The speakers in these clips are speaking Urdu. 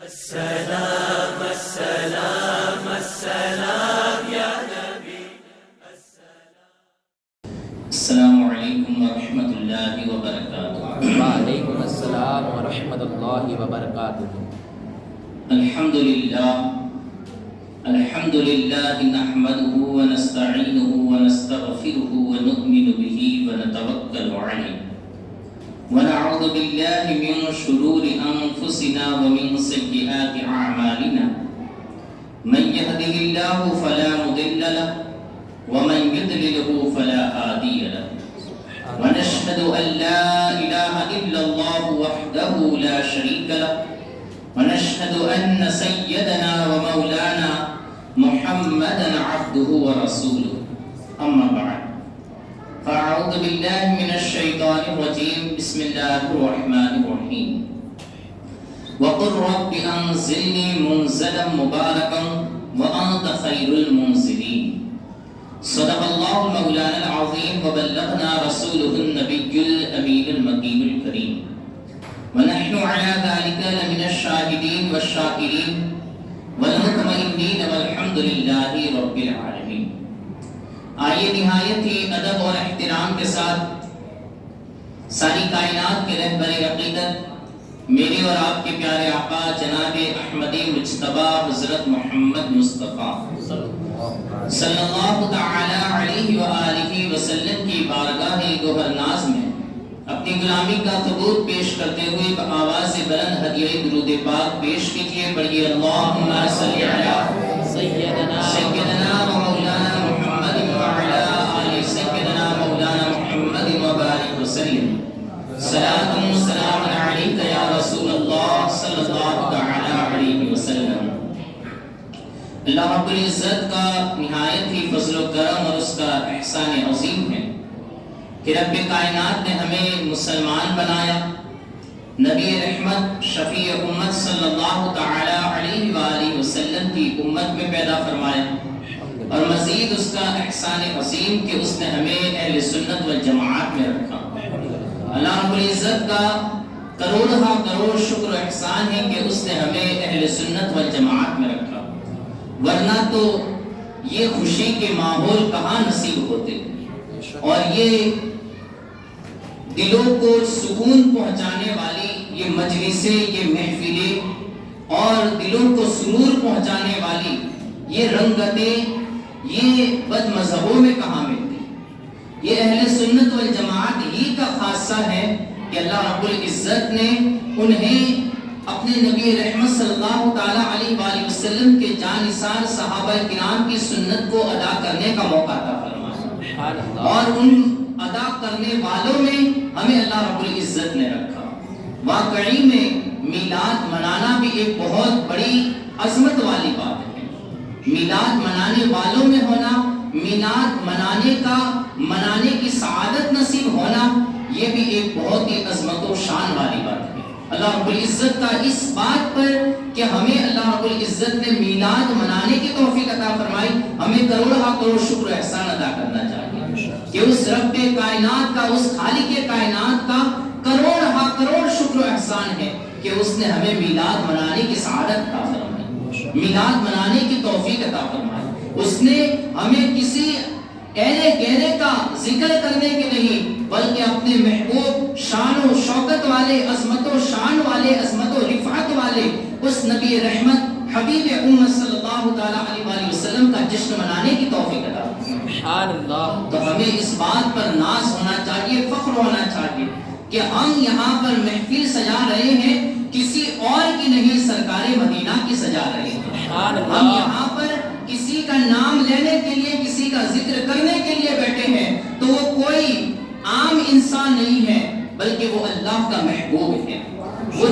السلام السلام السلام يا نبي السلام علیکم ورحمۃ اللہ وبرکاتہ۔ وعلیکم السلام ورحمۃ اللہ وبرکاتہ۔ الحمد للہ نحمده ونستعینه ونستغفره ونؤمن به ونتوکل علیہ ونعوذ باللہ من شرور انفسنا ومن سیئات اعمالنا من يهده الله فلا مضل له ومن يضلل فلا هادي له ونشهد أن لا إله إلا الله وحده لا شريك له ونشهد أن سيدنا ومولانا محمدا عبده ورسوله أما بعد فأعوذ بالله من الشيطان الرجيم بسم الله الرحمن الرحيم وقل رب أنزلني منزلا مباركا وأنت خير المنزلين صدق الله مولانا العظيم وبلغنا رسوله النبي الأمين المكين الكريم ونحن على ذلك لمن الشاهدين والشاكرين والمطمئنين والحمد لله رب العالمين۔ آئیے نہایت ہی ادب اور احترام کے ساتھ ساری کائنات کے رہبر عقیدت میرے اور آپ کے پیارے آقا جناب احمد مجتبی حضرت محمد مصطفیٰ صلی اللہ تعالی علیہ وآلہ وسلم کی بارگاہ گوہر ناز میں اپنی غلامی کا ثبوت پیش کرتے ہوئے بآواز بلند ہدیہ درود پاک پیش کیجئے، پڑھیے اللہم صلی علی سیدنا و مولانا محمد وعلی آل سیدنا مولانا محمد وبارک وسلم۔ صلاۃ و سلام علیک یا رسول اللہ صلی اللہ تعالی علیہ وسلم۔ اللہ رب العزت کا نہایت ہی فضل و کرم اور اس کا احسان عظیم ہے کہ رب کائنات نے ہمیں مسلمان بنایا، نبی رحمت شفیع امت صلی اللہ تعالی علیہ وآلہ وسلم کی امت میں پیدا فرمایا، اور مزید اس کا احسان عظیم کہ اس نے ہمیں اہل سنت والجماعت میں رکھا۔ اللہ رب العزت کا کروڑہ کروڑ شکر و احسان ہے کہ اس نے ہمیں اہل سنت والجماعت میں رکھا، ورنہ تو یہ خوشی کے ماحول کہاں نصیب ہوتے، اور یہ دلوں کو سکون پہنچانے والی یہ مجلسیں، یہ محفلیں، اور دلوں کو سرور پہنچانے والی یہ رنگتیں یہ بد مذہبوں میں کہاں ملتی۔ یہ اہل سنت والجماعت ہی کا خاصہ ہے کہ اللہ رب العزت نے انہیں اپنے نبی رحمت صلی اللہ تعالی علیہ وآلہ وسلم کے جانثار صحابہ کرام کی سنت کو ادا کرنے کا موقع عطا فرمایا، اور ان ادا کرنے والوں میں ہمیں اللہ رب العزت نے رکھا۔ واقعی میں میلاد منانا بھی ایک بہت بڑی عظمت والی بات ہے۔ میلاد منانے والوں میں ہونا، میلاد منانے کی سعادت نصیب ہونا، یہ بھی ایک بہت ہی عظمت و شان والی بات ہے۔ اللہ رب العزت کا اس بات پر کہ ہمیں اللہ رب العزت نے میلاد منانے کی توفیق عطا فرمائی، ہمیں کروڑہ کروڑ شکر و احسان ادا کرنا چاہیے کہ اس رب کائنات کا، اس خالق کائنات کا کروڑہ کروڑ شکر و احسان ہے کہ اس نے ہمیں میلاد منانے کی سعادت عطا فرمائی، میلاد منانے کی توفیق عطا فرمائی۔ اس نے ہمیں کسی ایرے گہرے کا ذکر کرنے کے نہیں، بلکہ اپنے محبوب شان و شوکت والے، عظمت و شان والے، عظمت و رفعت والے اس نبی رحمت حبیب امت صلی اللہ تعالی علیہ وآلہ وسلم کا جشن منانے کی توفیق عطا فرمائی۔ سبحان اللہ۔ تو ہمیں اس بات پر ناز ہونا چاہیے، فخر ہونا چاہیے کہ ہم یہاں پر محفل سجا رہے ہیں، کسی اور کی نہیں، سرکار مدینہ کی سجا رہے ہیں۔ ہم یہاں پر کسی کا نام لینے کے لیے، کسی کا ذکر کرنے کے لیے بیٹھے ہیں تو وہ کوئی عام انسان نہیں ہے، بلکہ وہ اللہ کا محبوب ہے، وہ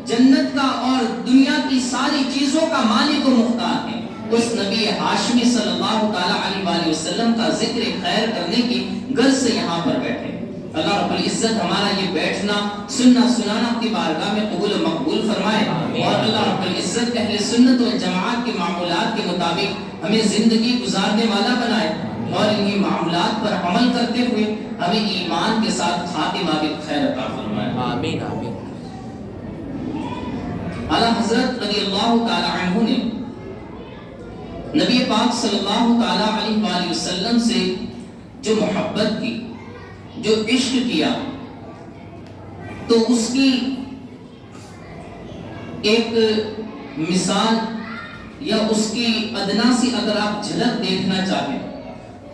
جنت کا اور دنیا کی ساری چیزوں کا مالک و مختار ہے۔ اس نبی ہاشمی صلی اللہ تعالی علیہ وآلہ وسلم کا ذکر خیر کرنے کی غرض سے یہاں پر بیٹھے۔ اللہ رب العزت ہمارا یہ بیٹھنا، سننا سنانا اپنی بارگاہ میں قبول و مقبول فرمائے، اور اللہ رب العزت اہل سنت والجماعت کے معمولات کے مطابق ہمیں زندگی گزارنے والا بنائے، اور انہی معاملات پر عمل کرتے ہوئے ہمیں ایمان کے ساتھ خاتمہ بھی خیر عطا فرمائے۔ آمین آمین۔ اعلیٰ حضرت رضی اللہ تعالی عنہ نے نبی پاک صلی اللہ تعالی علیہ وآلہ وسلم سے جو محبت کی، جو عشق کیا، تو اس کی ایک مثال یا اس کی ادنا سی اگر آپ جھلک دیکھنا چاہیں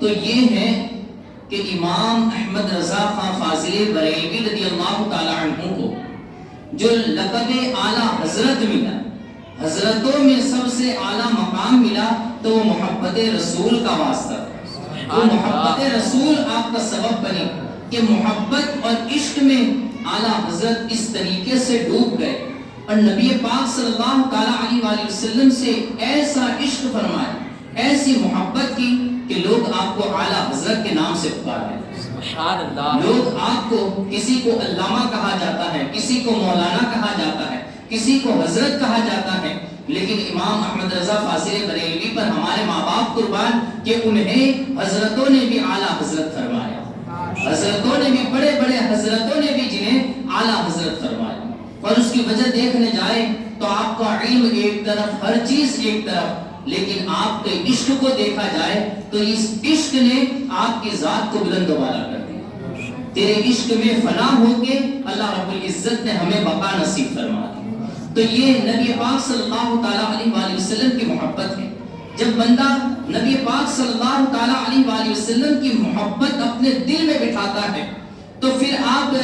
تو یہ ہے کہ امام احمد رضا خان فاضل بریلوی رضی اللہ تعالی عنہ کو جو لقب اعلیٰ حضرت ملا، حضرتوں میں سب سے اعلیٰ مقام ملا، تو وہ محبت رسول کا واسطہ تھا۔ وہ محبت رسول آپ کا سبب بنے کہ محبت اور عشق میں اعلیٰ حضرت اس طریقے سے ڈوب گئے اور نبی پاک صلی اللہ تعالیٰ علیہ وآلہ وسلم سے ایسا عشق فرمایا، ایسی محبت کی کہ لوگ آپ کو اعلیٰ حضرت کے نام سے پکارتے ہیں۔ سبحان اللہ۔ لوگ آپ کو، کسی کو علامہ کہا جاتا ہے، کسی کو مولانا کہا جاتا ہے، کسی کو حضرت کہا جاتا ہے، لیکن امام احمد رضا فاضل بریلوی پر ہمارے ماں باپ قربان کہ انہیں حضرتوں نے بھی اعلیٰ حضرت فرمایا، حضرتوں نے بھی، بڑے بڑے حضرتوں نے بھی جنہیں اعلیٰ حضرت فرمایا۔ اور اس کی وجہ دیکھنے جائے تو آپ کا علم ایک طرف، ہر چیز ایک طرف، لیکن آپ کے عشق کو دیکھا جائے تو اس عشق نے آپ کی ذات کو بلند و بالا کر دیا۔ تیرے عشق میں فنا ہو کے اللہ رب العزت نے ہمیں بقا نصیب فرما دی۔ تو یہ نبی پاک صلی اللہ تعالیٰ علیہ وآلہ وسلم کی محبت ہے۔ جب بندہ نبی پاک صلی اللہ تعالیٰ علیہ وآلہ وسلم کی محبت اپنے دل میں بٹھاتا ہے تو پھر آپ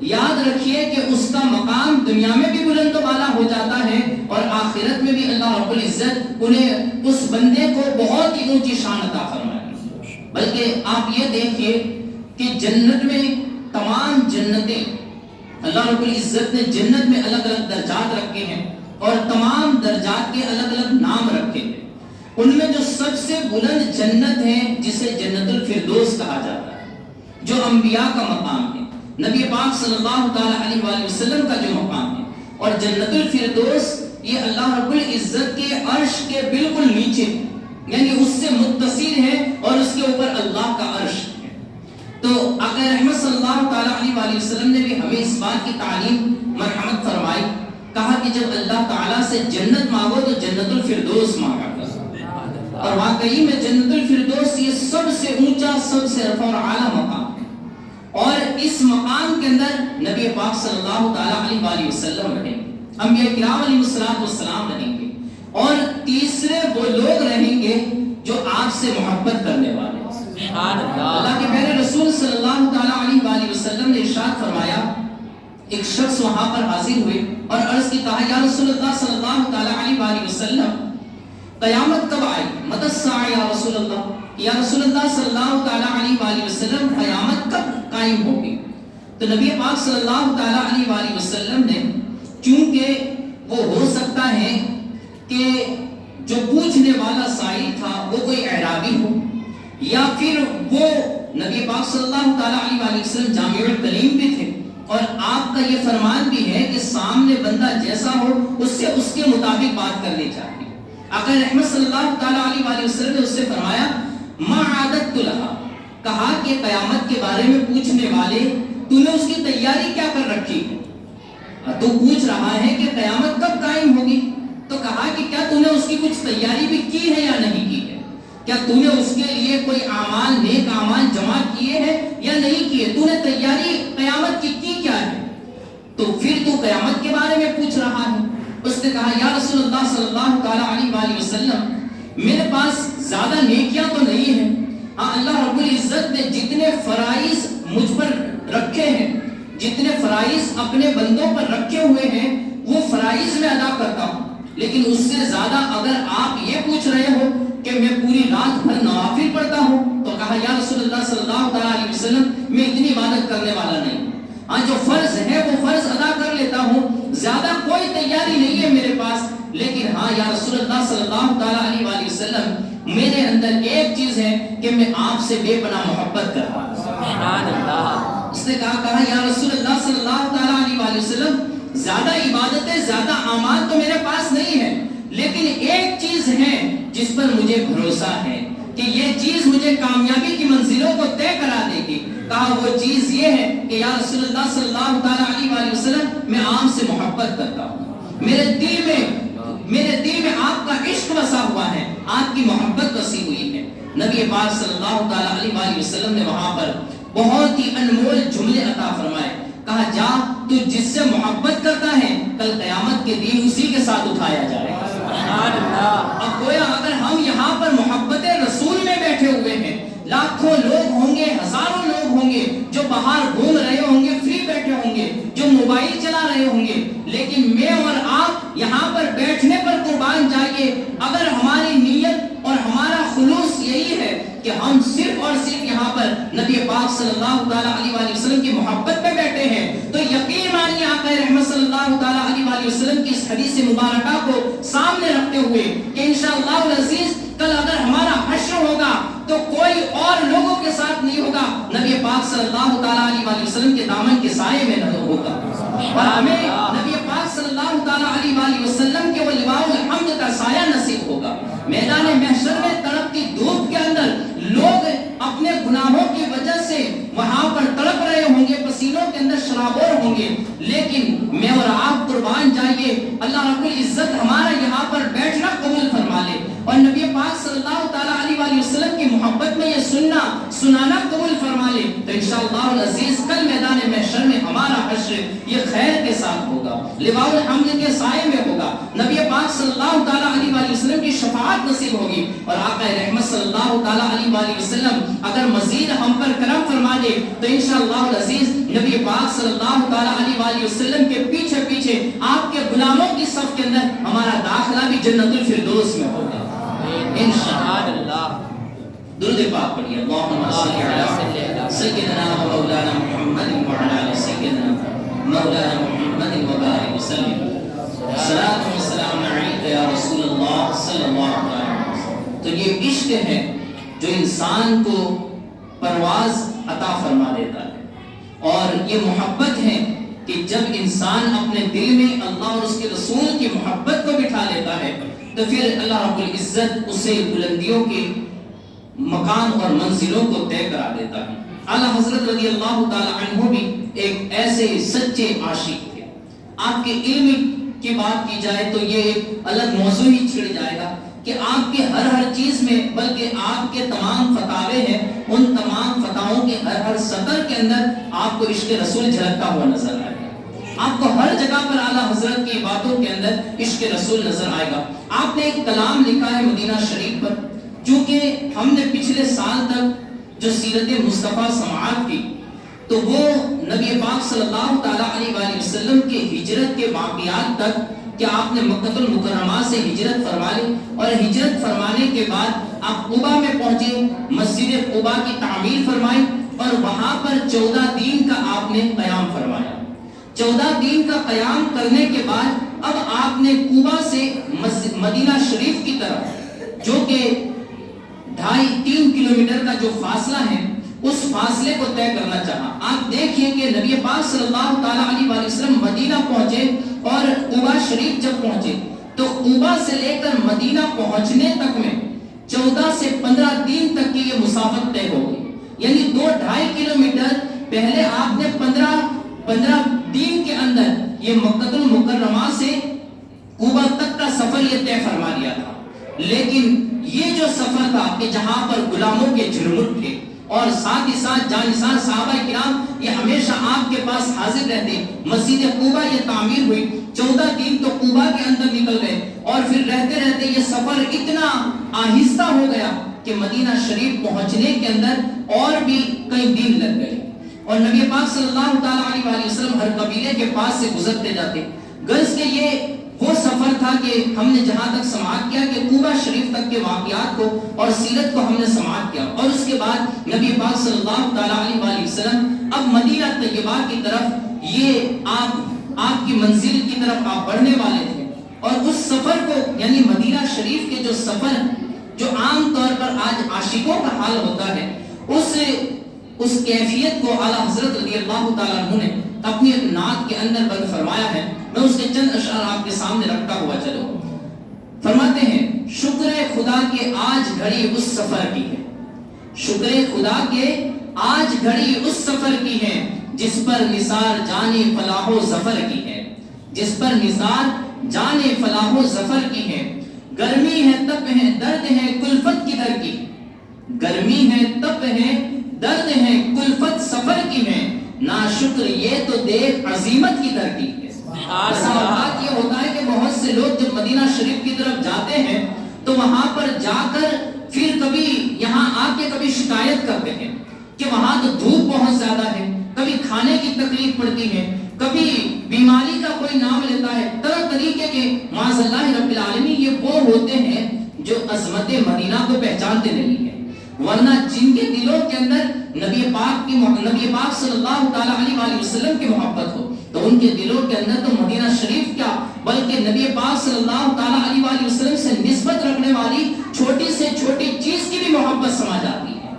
یاد رکھیے کہ اس کا مقام دنیا میں بھی بلند و بالا ہو جاتا ہے اور آخرت میں بھی اللہ رب العزت انہیں، اس بندے کو بہت ہی اونچی شان عطا فرمائے۔ بلکہ آپ یہ دیکھیے کہ جنت میں تمام جنتیں، اللہ رب العزت نے جنت میں الگ الگ درجات رکھے ہیں اور تمام درجات کے الگ الگ نام رکھے ہیں۔ ان میں جو سب سے بلند جنت ہے جسے جنت الفردوس کہا جاتا ہے، جو انبیاء کا مقام ہے، نبی پاک صلی اللہ تعالیٰ علیہ وآلہ وسلم کا جو مقام ہے، اور جنت الفردوس یہ اللہ رب العزت کے عرش کے بالکل نیچے، یعنی اس سے متصل ہے اور اس کے اوپر اللہ کا عرش ہے۔ تو آقا رحمت صلی اللہ تعالیٰ علیہ وآلہ وسلم نے بھی ہمیں اس بات کی تعلیم مرحمت فرمائی، کہا کہ جب اللہ تعالیٰ سے جنت مانگو تو جنت الفردوس مانگا کرو، اور واقعی میں جنت الفردوس یہ سب سے اونچا، سب سے رفع اور اعلیٰ مقام ہے، اور اس مقام کے اندر نبی پاک صلی اللہ تعالیٰ علیہ وآلہ وسلم رہیں گے، انبیاء کرام علیہ السلام رہیں گے، اور تیسرے وہ لوگ رہیں گے جو آپ سے محبت کرنے والے ہیں۔ اللہ کے پیارے رسول صلی اللہ تعالیٰ علیہ وآلہ وسلم نے ارشاد فرمایا، ایک شخص وہاں پر حاضر ہوئے اور عرض کی، کہا یا رسول اللہ صلی اللہ تعالیٰ علیہ وآلہ وسلم قیامت کب آئی؟ متی الساعہ یا رسول اللہ، یا رسول اللہ صلی اللہ تعالیٰ علیہ وآلہ وسلم قیامت کب قائم ہوگی؟ تو نبی پاک صلی اللہ تعالیٰ علیہ وآلہ وسلم نے، چونکہ وہ ہو سکتا ہے کہ جو پوچھنے والا سائل تھا وہ کوئی اعرابی ہو، یا پھر وہ نبی پاک صلی اللہ تعالیٰ علیہ وآلہ وسلم جامع الکلیم بھی تھے، اور آپ کا یہ فرمان بھی ہے کہ سامنے بندہ جیسا ہو اس سے اس کے مطابق بات کرنی چاہیے۔ آقا رحمت صلی اللہ تعالیٰ علیہ وآلہ وسلم نے اس سے فرمایا، ما عادت لہا، کہا کہ قیامت کے بارے میں پوچھنے والے تو نے اس کی تیاری کیا کر رکھی ہے؟ تو پوچھ رہا ہے کہ قیامت کب قائم ہوگی، تو کہا کہ کیا تو نے اس کی کچھ تیاری بھی کی ہے یا نہیں کی ہے؟ کیا تو نے اس کے لیے کوئی اعمال، نیک اعمال جمع کیے ہیں یا نہیں کیے؟ تو نے تیاری قیامت کی کیا ہے؟ تو پھر تو قیامت کے بارے میں پوچھ رہا ہے۔ اس نے کہا یا رسول اللہ صلی اللہ تعالیٰ علیہ وآلہ وسلم، میرے پاس زیادہ نیکیاں تو نہیں ہیں، ہاں اللہ رب العزت نے جتنے فرائض مجھ پر رکھے ہیں، جتنے فرائض اپنے بندوں پر رکھے ہوئے ہیں وہ فرائض میں ادا کرتا ہوں، لیکن اس سے زیادہ اگر آپ یہ پوچھ رہے ہو کہ میں پوری رات بھر نوافل پڑھتا ہوں، تو کہا یا رسول اللہ صلی اللہ تعالیٰ علیہ وسلم میں اتنی عبادت کرنے والا نہیں، ہاں جو فرض ہے وہ فرض ادا کر لیتا ہوں، زیادہ کوئی تیاری نہیں ہے میرے پاس، لیکن ہاں یا رسول اللہ صلی اللہ تعالیٰ علیہ وآلہ وسلم میرے اندر ایک چیز ہے کہ میں آپ سے بے پناہ محبت کر رہا ہوں۔ سبحان اللہ۔ اس نے کہا یا رسول اللہ صلی اللہ تعالیٰ علیہ وآلہ وسلم زیادہ عبادتیں، زیادہ اعمال تو میرے پاس نہیں ہے، لیکن ایک چیز ہے جس پر مجھے بھروسہ ہے کہ یہ چیز مجھے کامیابی کی منزلوں کو طے کرا دے گی۔ کہا وہ چیز یہ ہے کہ یا رسول اللہ صلی اللہ تعالیٰ علیہ وآلہ وسلم میں آپ سے محبت کرتا ہوں، میرے دل میں آپ کا عشق بسا ہوا ہے، آپ کی محبت بسی ہوئی ہے۔ نبی پاک صلی اللہ تعالی علیہ وآلہ وسلم نے وہاں پر بہت ہی انمول جملے عطا فرمائے، کہا جا تو جس سے محبت کرتا ہے کل قیامت کے دن اسی کے ساتھ اٹھایا جائے گا۔ سبحان اللہ۔ اب گویا اگر ہم یہاں پر محبت رسول میں بیٹھے ہوئے ہیں، لاکھوں لوگ ہوں گے، ہزاروں لوگ ہوں گے جو باہر گھوم رہے ہوں گے، فری بیٹھے ہوں گے، جو موبائل چلا رہے ہوں گے، لیکن میں اور آپ یہاں پر بیٹھنے پر قربان جائیے، اگر ہماری نیت اور ہمارا خلوص یہی ہے کہ ہم صرف اور صرف یہاں پر نبی پاک صلی اللہ تعالیٰ علیہ وآلہ وسلم کی محبت میں بیٹھے ہیں، تو یقین مانیے آقا رحمت صلی اللہ تعالیٰ علیہ وآلہ وسلم کی اس حدیث مبارکہ کو سامنے رکھتے ہوئے کہ انشاءاللہ العزیز کل اگر ہمارا حشر ہوگا تو کوئی اور لوگوں کے ساتھ نہیں ہوگا، نبی پاک صلی اللہ تعالیٰ علیہ وآلہ وسلم کے دامن کے سائے میں نہ ہوگا، اور ہمیں نبی پاک صلی اللہ تعالیٰ علیہ وآلہ وسلم کے وہ لواء الحمد کا سایہ نصیب ہوگا۔ میدان محشر میں تڑپتی دھوپ کے اندر لوگ اپنے گناہوں کی وجہ سے وہاں پر تڑپ رہے ہوں گے، پسینوں کے اندر شرابور ہوں گے، لیکن میں اور آپ قربان جائیے اللہ رب العزت ہمارا یہاں پر بیٹھنا قبول فرما لے، اور نبی پاک صلی اللہ تعالیٰ علیہ وآلہ وسلم کی محبت میں یہ سنانا قبول فرما لے، تو انشاءاللہ العزیز کل میدان محشر میں ہمارا حشر یہ خیر کے ساتھ ہوگا، لواء الحمد کے سائے میں ہوگا، نبی پاک صلی اللہ تعالیٰ علیہ وآلہ وسلم کی شفاعت نصیب ہوگی، اور آقا رحمت صلی اللہ تعالیٰ علیہ وآلہ وسلم اگر مزید ہم پر کرم فرما دے تو انشاءاللہ العزیز نبی پاک صلی اللہ تعالیٰ علیہ وآلہ وسلم کے پیچھے پیچھے آپ کے غلاموں کی صف کے اندر ہمارا داخلہ بھی جنت الفردوس میں ہوگا انشاءاللہ۔ درود پاک پڑھیے، اللہم صلی علی سیدنا و مولانا محمد وعلی آل سیدنا مولانا محمد وبارک وسلم، صلاۃ و سلام علیک یا رسول اللہ صلی اللہ علیہ وسلم۔ تو یہ عشق ہے جو انسان کو پرواز عطا فرما دیتا ہے، اور یہ محبت ہے کہ جب انسان اپنے دل میں اللہ اور اس کے رسول کی محبت کو بٹھا لیتا ہے تو پھر اللہ رب العزت اسے بلندیوں کے مقام اور منزلوں کو طے کرا دیتا ہے۔ اعلیٰ حضرت رضی اللہ تعالی عنہ بھی ایک ایسے سچے عاشق تھے۔ آپ کے علم کی بات کی جائے تو یہ ایک الگ موضوع ہی چھڑ جائے گا کہ آپ کے ہر چیز میں، بلکہ آپ کے تمام فتاوے ہیں، ان تمام فتاووں کے ہر سطر کے اندر آپ کو عشق رسول جھلکتا ہوا نظر آئے گا۔ آپ کو ہر جگہ پر اعلیٰ حضرت کی باتوں کے اندر عشق رسول نظر آئے گا۔ آپ نے ایک کلام لکھا ہے مدینہ شریف پر، چونکہ ہم نے پچھلے سال تک جو سیرت مصطفیٰ سماعت کی تو وہ نبی پاک صلی اللہ تعالیٰ علیہ وآلہ وسلم کے ہجرت کے واقعات تک کہ آپ نے مکہ المکرمہ سے ہجرت فرما لی، اور ہجرت فرمانے کے بعد آپ قباء میں پہنچے، مسجد قباء کی تعمیر فرمائی، اور وہاں پر 14 دن کا آپ نے قیام فرمایا۔ 14 دن کا قیام کرنے کے بعد اب آپ نے قباء سے مدینہ شریف کی طرف، جو کہ 2.5-3 کلومیٹر کا جو فاصلہ ہے، اس فاصلے کو طے کرنا چاہا۔ آپ دیکھیں کہ نبی پاک صلی اللہ تعالیٰ علیہ وآلہ وسلم مدینہ پہنچے، اور قباء شریف جب پہنچے تو قباء سے لے کر مدینہ پہنچنے تک میں 14 سے 15 دن تک کی یہ مسافت طے ہو گئی، یعنی 2.5 کلومیٹر پہلے آپ نے 15 دن کے اندر یہ مکہ المکرمہ سے قباء تک کا سفر یہ طے فرما لیا تھا۔ لیکن یہ جو سفر تھا کہ جہاں پر غلاموں کے جھرمٹ تھے، اور ساتھ ہی ساتھ جانثار صحابہ کرام یہ ہمیشہ آپ کے پاس حاضر رہتے، مسجد قباء یہ تعمیر ہوئی، 14 دن تو قباء کے اندر نکل گئے، اور پھر رہتے رہتے یہ سفر اتنا آہستہ ہو گیا کہ مدینہ شریف پہنچنے کے اندر اور بھی کئی دن لگ گئے، اور نبی پاک صلی اللہ تعالیٰ علیہ وآلہ وسلم ہر قبیلے کے پاس سے گزرتے جاتے۔ غرض کہ یہ وہ سفر تھا کہ ہم نے جہاں تک سماعت کیا کہ قباء شریف تک کے واقعات کو اور سیرت کو ہم نے سماعت کیا، اور اس کے بعد نبی پاک صلی اللہ تعالیٰ علیہ وآلہ وسلم اب مدینہ طیبہ کی طرف، یہ آپ کی منزل کی طرف آپ بڑھنے والے تھے، اور اس سفر کو یعنی مدینہ شریف کے جو سفر جو عام طور پر آج عاشقوں کا حال ہوتا ہے، اس کیفیت کو اعلیٰ حضرت رضی اللہ تعالیٰ عنہ نے اپنی نعت کے اندر بند فرمایا ہے۔ میں اس کے چند اشعار آپ کے سامنے رکھتا ہوا چلو۔ فرماتے ہیں شکر خدا کے آج گھڑی اس سفر کی ہے، شکر خدا کے آج گھڑی اس سفر کی ہے، جس پر نثار جانی فلاح و ظفر کی ہے، جس پر نثار جانے فلاح و ظفر کی ہے، گرمی ہے تپ ہے درد ہے کلفت کی در کی، گرمی ہے تپ ہے درد ہے کلفت سفر کی ہے، ناشکر یہ تو دیکھ عظیمت کی در کی ہے۔ بات یہ ہوتا ہے کہ بہت سے لوگ جب مدینہ شریف کی طرف جاتے ہیں تو وہاں پر جا کر پھر کبھی یہاں آ کے کبھی شکایت کرتے ہیں کہ وہاں تو دھوپ بہت زیادہ ہے، کبھی کھانے کی تکلیف پڑتی ہے، کبھی بیماری کا کوئی نام لیتا ہے، طرح طریقے کے معاذ اللہ رب العالمین یہ وہ ہوتے ہیں جو عظمت مدینہ کو پہچانتے نہیں ہیں، ورنہ جن کے دلوں کے اندر نبی پاک صلی اللہ تعالی علیہ وآلہ وسلم کی محبت ہو تو ان کے دلوں کے اندر تو مدینہ شریف کیا بلکہ نبی پاک صلی اللہ تعالی علیہ وآلہ وسلم سے نسبت رکھنے والی چھوٹی سے چھوٹی چیز کی بھی محبت سما جاتی ہے۔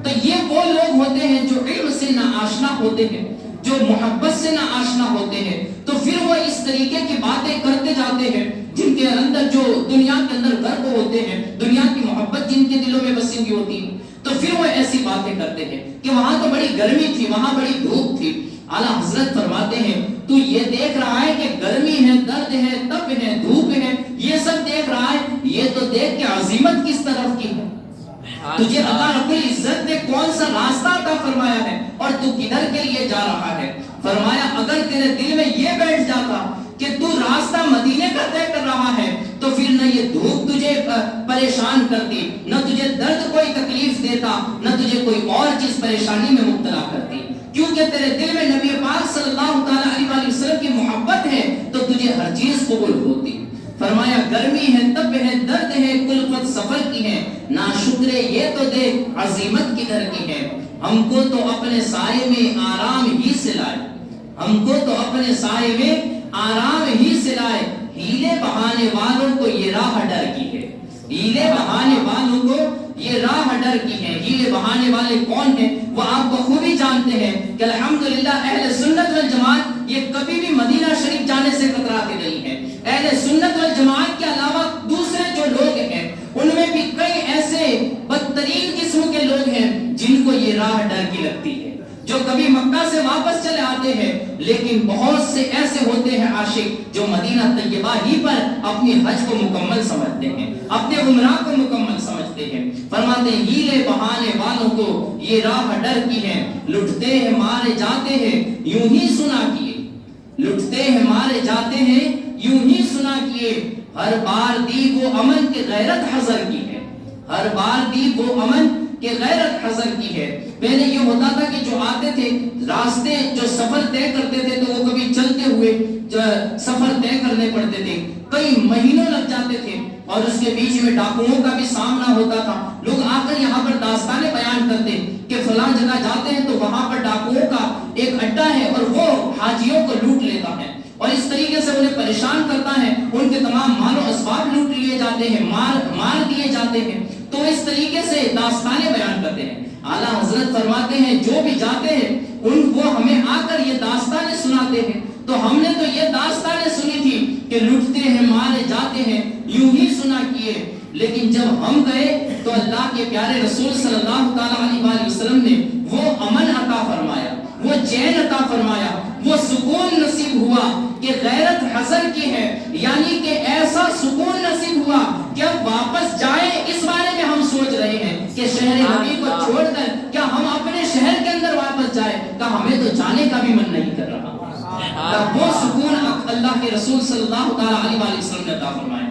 تو یہ وہ لوگ ہوتے ہیں جو علم سے ناآشنا ہوتے ہیں، جو محبت سے ناآشنا ہوتے ہیں، تو پھر وہ اس طریقے کی باتیں کرتے جاتے ہیں جن کے اندر جو دنیا کے اندر غرق ہوتے ہیں، دنیا کی محبت جن کے دلوں میں بسی ہوئی ہوتی ہے، تو پھر وہ ایسی باتیں کرتے ہیں کہ وہاں تو بڑی گرمی تھی، وہاں بڑی دھوپ تھی۔ اعلیٰ حضرت فرماتے ہیں تو یہ دیکھ رہا ہے کہ گرمی ہے، درد ہے، تپ ہے، دھوپ ہے، یہ سب دیکھ رہا ہے، یہ تو دیکھ کہ عظیمت کس طرف کی ہے، تجھے اللہ رب العزت نے کون سا راستہ عطا فرمایا ہے اور تو کدھر کے لیے جا رہا ہے۔ فرمایا اگر تیرے دل میں یہ بیٹھ جاتا کہ تو راستہ مدینے کا طے کر رہا ہے تو پھر نہ یہ دھوپ تجھے پریشان کرتی، نہ تجھے درد کوئی تکلیف دیتا، نہ تجھے کوئی اور چیز پریشانی میں مبتلا کرتی، کیونکہ تیرے دل میں نبی پاک صلی اللہ تعالی علیہ وآلہ وسلم کی محبت ہے تو تجھے ہر چیز قبول ہوتی۔ فرمایا گرمی ہے، تپ ہے، درد ہے، کلفت سفر کی ہے، ناشکرے یہ تو دیکھ عظیمت کی در کی ہے۔ ہم کو تو اپنے سائے میں آرام ہی سے لائے، ہم کو تو اپنے سائے میں آرام ہی سے لائے، ہیلے بہانے والوں کو یہ راہ ڈر کی ہے، ہیلے بہانے والوں کو یہ راہ ڈر کی ہے۔ ہیلے بہانے والے کون ہیں وہ آپ کو خوب ہی جانتے ہیں کہ الحمدللہ اہل سنت والجماعت یہ کبھی بھی مدینہ شریف جانے سے کتراتے نہیں ہیں۔ اہل سنت والجماعت کے علاوہ دوسرے جو لوگ ہیں ان میں بھی کئی ایسے بدترین قسم کے لوگ ہیں جن کو یہ راہ ڈر کی لگتی ہے، جو کبھی مکہ سے واپس چلے آتے ہیں، لیکن بہت سے ایسے ہوتے ہیں عاشق جو مدینہ طیبہ ہی پر اپنی حج کو مکمل سمجھتے ہیں، اپنے عمرہ کو مکمل سمجھتے ہیں۔ فرماتے ہیں ہیلے بہانے والوں کو یہ راہ ڈر کی ہے، لٹتے ہیں مارے جاتے ہیں یوں ہی سنا کیے، لٹتے ہیں مارے جاتے ہیں یوں ہی سنا کیے، ہر بار دی وہ امن کے غیرت حذر کی ہے، ہر بار دی وہ امن کہ غیرت حذر کی ہے۔ پہلے یہ ہوتا تھا کہ جو آتے تھے راستے جو سفر طے کرتے تھے تو وہ کبھی چلتے ہوئے سفر طے کرنے پڑتے تھے، کئی مہینوں لگ جاتے تھے اور اس کے بیچ میں ڈاکوؤں کا بھی سامنا ہوتا تھا۔ لوگ آ کر یہاں پر داستانیں بیان کرتے کہ فلاں جگہ جاتے ہیں تو وہاں پر ڈاکوؤں کا ایک اڈا ہے اور وہ حاجیوں کو لوٹ لیتا ہے اور اس طریقے سے انہیں پریشان کرتا ہے، ان کے تمام مال و اسباب لوٹ لیے جاتے ہیں، مار دیے جاتے ہیں، تو اس طریقے سے داستانیں بیان کرتے ہیں۔ اعلیٰ حضرت فرماتے ہیں جو بھی جاتے ہیں وہ ہمیں آ کر یہ داستانیں سناتے ہیں، تو ہم نے تو یہ داستانیں سنی تھی کہ لٹتے ہیں مارے جاتے ہیں یوں ہی سنا کیے، لیکن جب ہم گئے تو اللہ کے پیارے رسول صلی اللہ تعالی علیہ وآلہ وسلم نے وہ امن عطا فرمایا، وہ چین عطا فرمایا، وہ سکون نصیب ہوا کہ غیرت حذر کی ہے، یعنی کہ ایسا سکون نصیب ہوا کہ اب واپس جائیں اس بارے میں ہم سوچ رہے ہیں کہ شہر نبی کو چھوڑ کر کیا ہم اپنے شہر کے اندر واپس جائیں، کہ ہمیں تو جانے کا بھی من نہیں کر رہا۔ وہ سکون اللہ کے رسول صلی اللہ تعالی علیہ وآلہ وسلم نے عطا فرمایا،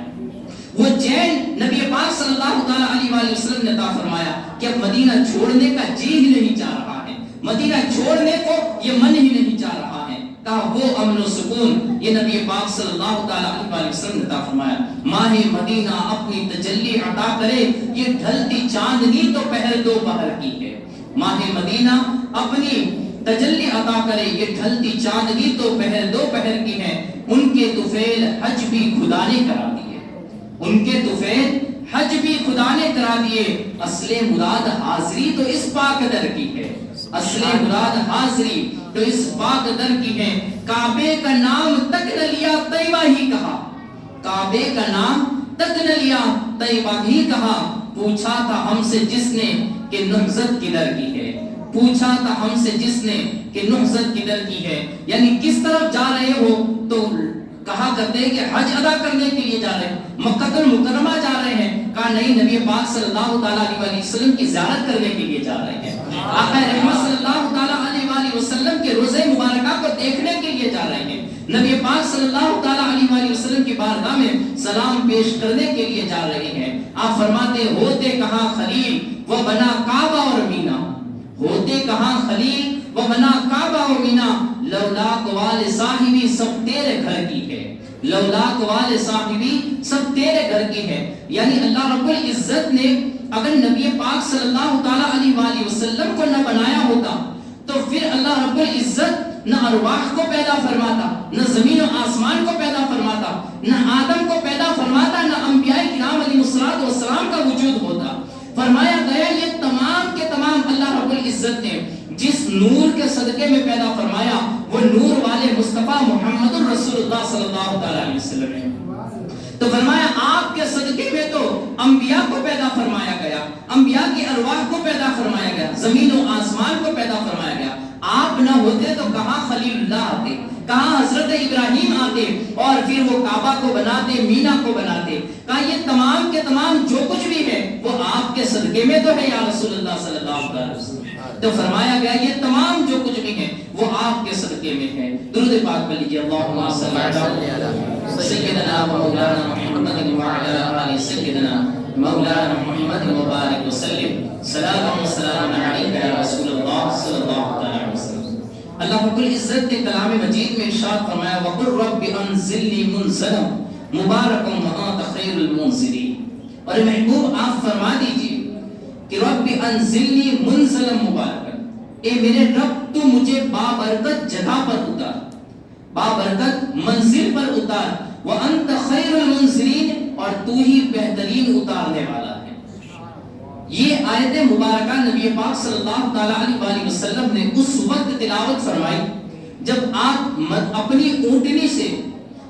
وہ چین نبی پاک صلی اللہ تعالی علیہ وآلہ وسلم نے عطا فرمایا کہ اب مدینہ چھوڑنے کا جی ہی نہیں چاہ رہا ہے، مدینہ چھوڑنے کو یہ من ہی نہیں چاہ رہا ہے۔ کہا وہ امن و سکون یہ نبی پاک صلی اللہ تعالی علیہ وآلہ وسلم نے عطا فرمایا۔ ماہ مدینہ اپنی تجلی عطا کرے یہ ڈھلتی چاندنی تو پہر دو پہر کی ہے، ماہ مدینہ اپنی تجلی عطا کرے یہ ڈھلتی چاندنی تو پہر دو پہر کی ہے، ان کے طفیل حج بھی خدا نے کرا دیے، ان کے طفیل حج بھی خدا نے کرا دیے، اصل مراد حاضری تو اس پاک در کی ہے، اصل مراد حاضری تو اس پاک در کی ہے۔ کعبے کا نام تک نہ لیا طیبہ ہی کہا، کعبے کا نام تک نہ لیا طیبہ ہی کہا، پوچھا تھا ہم سے جس نے کہ نہضت کدھر کی ہے، پوچھا تھا ہم سے جس نے کہ نہضت کدھر کی ہے، یعنی کس طرف جا رہے ہو تو کہا کرتے ہیں کہ حج ادا کرنے کے لیے جا رہے ہیں، مکہ المکرمہ جا رہے ہیں، کہا نہیں، نبی پاک صلی اللہ تعالیٰ علیہ وسلم کی زیارت کرنے کے لیے جا رہے ہیں، آقا رحمت صلی اللہ تعالیٰ علیہ وسلم کے روزے مبارکہ کو دیکھنے کے لیے جا رہے ہیں، نبی پاک صلی اللہ تعالیٰ علیہ وسلم کی بارگاہ میں سلام پیش کرنے کے لیے جا رہے ہیں۔ آپ فرماتے ہوتے کہاں خلیل وہ بنا کعبہ اور مینا، ہوتے کہاں خلیل وہ بنا کعبہ و مینا، لولاک والے صاحبی سب تیرے گھر کی ہے، لولاک والے صاحبی سب تیرے گھر کی ہے۔ یعنی اللہ رب العزت نے اگر نبی پاک صلی اللہ تعالیٰ علیہ وسلم کو نہ بنایا ہوتا تو پھر اللہ رب العزت نہ ارواح کو پیدا فرماتا، نہ زمین و آسمان کو پیدا فرماتا، نہ آدم کو پیدا فرماتا، نہ انبیاء کرام علیہ السلام کا وجود ہوتا۔ فرمایا گیا یہ تمام کے تمام اللہ رب العزت نے جس نور کے صدقے میں پیدا فرمایا وہ نور والے مصطفیٰ محمد الرسول اللہ صلی اللہ علیہ وسلم ہے۔ تو فرمایا آپ کے صدقے میں تو انبیاء کو پیدا فرمایا گیا، انبیاء کی ارواح کو پیدا فرمایا گیا، زمین و آسمان کو پیدا فرمایا گیا۔ آپ نہ ہوتے تو کہاں خلیل اللہ آتے، کہاں حضرت ابراہیم آتے اور پھر وہ کعبہ کو بناتے، مینا کو بناتے۔ کہا یہ تمام کے تمام جو کچھ بھی ہے وہ آپ کے صدقے میں تو ہے یا رسول اللہ صلی اللہ علیہ وسلم۔ تو فرمایا گیا یہ تمام جو کچھ بھی ہے وہ آپ کے صدقے میں ہے۔ درود پاک پڑھ لیجیے، اللہم صلی علی سیدنا مولانا محمد وعلی آل سیدنا مولانا محمد مبارک وسلم، سلام و سلام علیک یا رسول اللہ صلی اللہ علیہ وسلم۔ اللہ رب العزت نے کلام مجید میں ارشاد فرمایا وَقُلْ رَبِّ أَنزِلْنِي مُنزَلًا مُبَارَكًا وَأَنْتَ خَيْرُ الْمُنزِلِينَ۔ اور محبوب آپ فرما دیجیے کہ رب انزلنی منزلا مبارکا، اے میرے رب تو مجھے بابرکت جگہ پر اتار، بابرکت منزل پر اتار، وانت خیر المنزلین، اور تو ہی بہترین اتارنے والا ہے۔ یہ آیت مبارکہ نبی پاک صلی اللہ تعالیٰ علیہ وسلم نے اس وقت تلاوت فرمائی جب آپ اپنی اونٹنی سے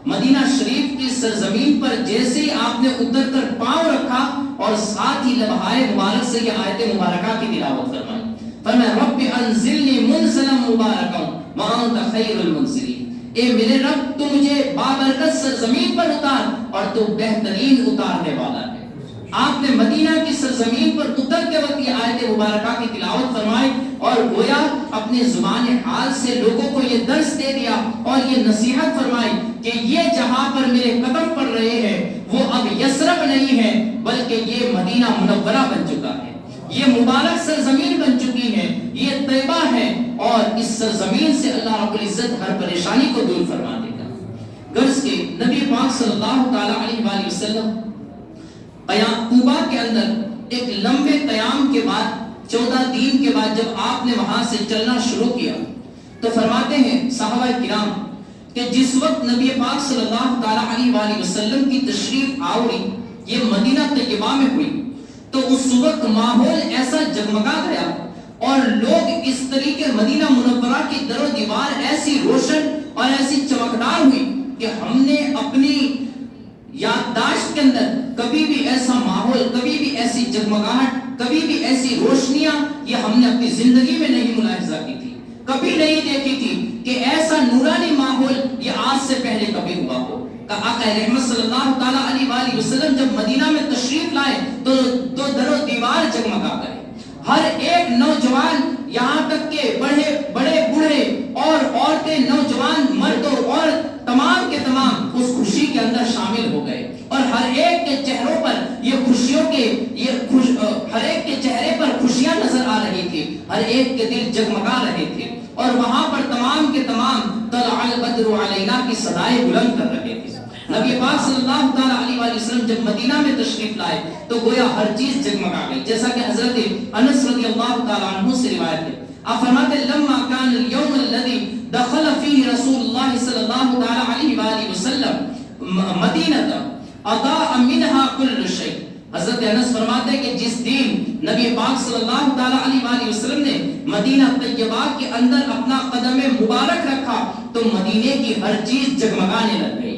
مدینہ شریف کی سرزمین پر جیسے ہی آپ نے اتر کر پاؤں رکھا اور ساتھ ہی لبہائے مبارک سے یہ آیت مبارکہ کی تلاوت فرمائی۔ فرمایا رب انزلنی منزلا مبارکا وانت خیر المنزلین، اے میرے رب تو مجھے بابرکت سرزمین پر اتار اور تو بہترین اتارنے والا ہے۔ آپ نے مدینہ کی سرزمین پر اتر کے وقت یہ آیت مبارکہ کی تلاوت فرمائی اور گویا اپنے زبان حال سے لوگوں کو یہ درس دے دیا اور یہ نصیحت فرمائی کہ یہ جہاں پر میرے قدم پڑ رہے ہیں وہ اب یثرب نہیں ہے بلکہ یہ مدینہ منورہ بن چکا ہے، یہ مبارک سرزمین بن چکی ہے، یہ طیبہ ہے، اور اس سرزمین سے اللہ رب العزت ہر پریشانی کو دور فرما دے گا۔ غرض کے نبی پاک صلی اللہ تعالیٰ علیہ وسلم طوبہ کے اندر ایک لمبے قیام کے بعد 14 دن کے بعد جب آپ نے وہاں سے چلنا شروع کیا تو فرماتے ہیں صحابہ کرام کہ جس وقت نبی پاک صلی اللہ تعالیٰ علیہ وسلم کی تشریف آوری یہ مدینہ طیبہ میں ہوئی تو اس وقت ماحول ایسا جگمگا گیا اور لوگ اس طریقے مدینہ منورہ کی در و دیوار ایسی روشن اور ایسی چمکدار ہوئی کہ ہم نے اپنی یادداشت کے اندر کبھی بھی ایسا ماحول، کبھی بھی ایسی جگمگاہٹ، کبھی بھی ایسی روشنیاں یہ ہم نے اپنی زندگی میں نہیں ملاحظہ کی تھی، کبھی نہیں دیکھی تھی کہ ایسا نورانی ماحول یہ آج سے پہلے کبھی ہوا ہو۔ کہ آقا رحمت صلی اللہ تعالیٰ علیہ وسلم جب مدینہ میں تشریف لائے تو در و دیوار جگمگا گئے، ہر ایک نوجوان یہاں تک کہ بڑے بوڑھے اور عورتیں، نوجوان مرد اور عورت تمام کے تمام اس خوشی کے اندر شامل ہو گئے اور ہر ایک کے چہروں پر یہ خوشیوں کے ہر ایک کے چہرے پر خوشیاں نظر آ رہی تھی، ہر ایک کے دل جگمگا رہے تھے اور وہاں پر تمام کے تمام طلع البدر علینا کی صدائیں بلند کر رہے تھے۔ نبی پاک صلی اللہ تعالیٰ علیہ وسلم جب مدینہ میں تشریف لائے تو گویا ہر چیز جگمگا گئی، جیسا کہ حضرت انس رضی اللہ تعالیٰ عنہ سے روایت ہے۔ آپ فرماتے لما کان اليوم الذي دخل فيه رسول الله صلی اللہ تعالیٰ علیہ وسلم مدینہ اضاء منها كل شيء۔ حضرت انس فرماتے کہ جس دن نبی پاک صلی اللہ تعالیٰ علیہ وسلم نے مدینہ طیبہ کے اندر اپنا قدم مبارک رکھا تو مدینے کی ہر چیز جگمگانے لگ گئی،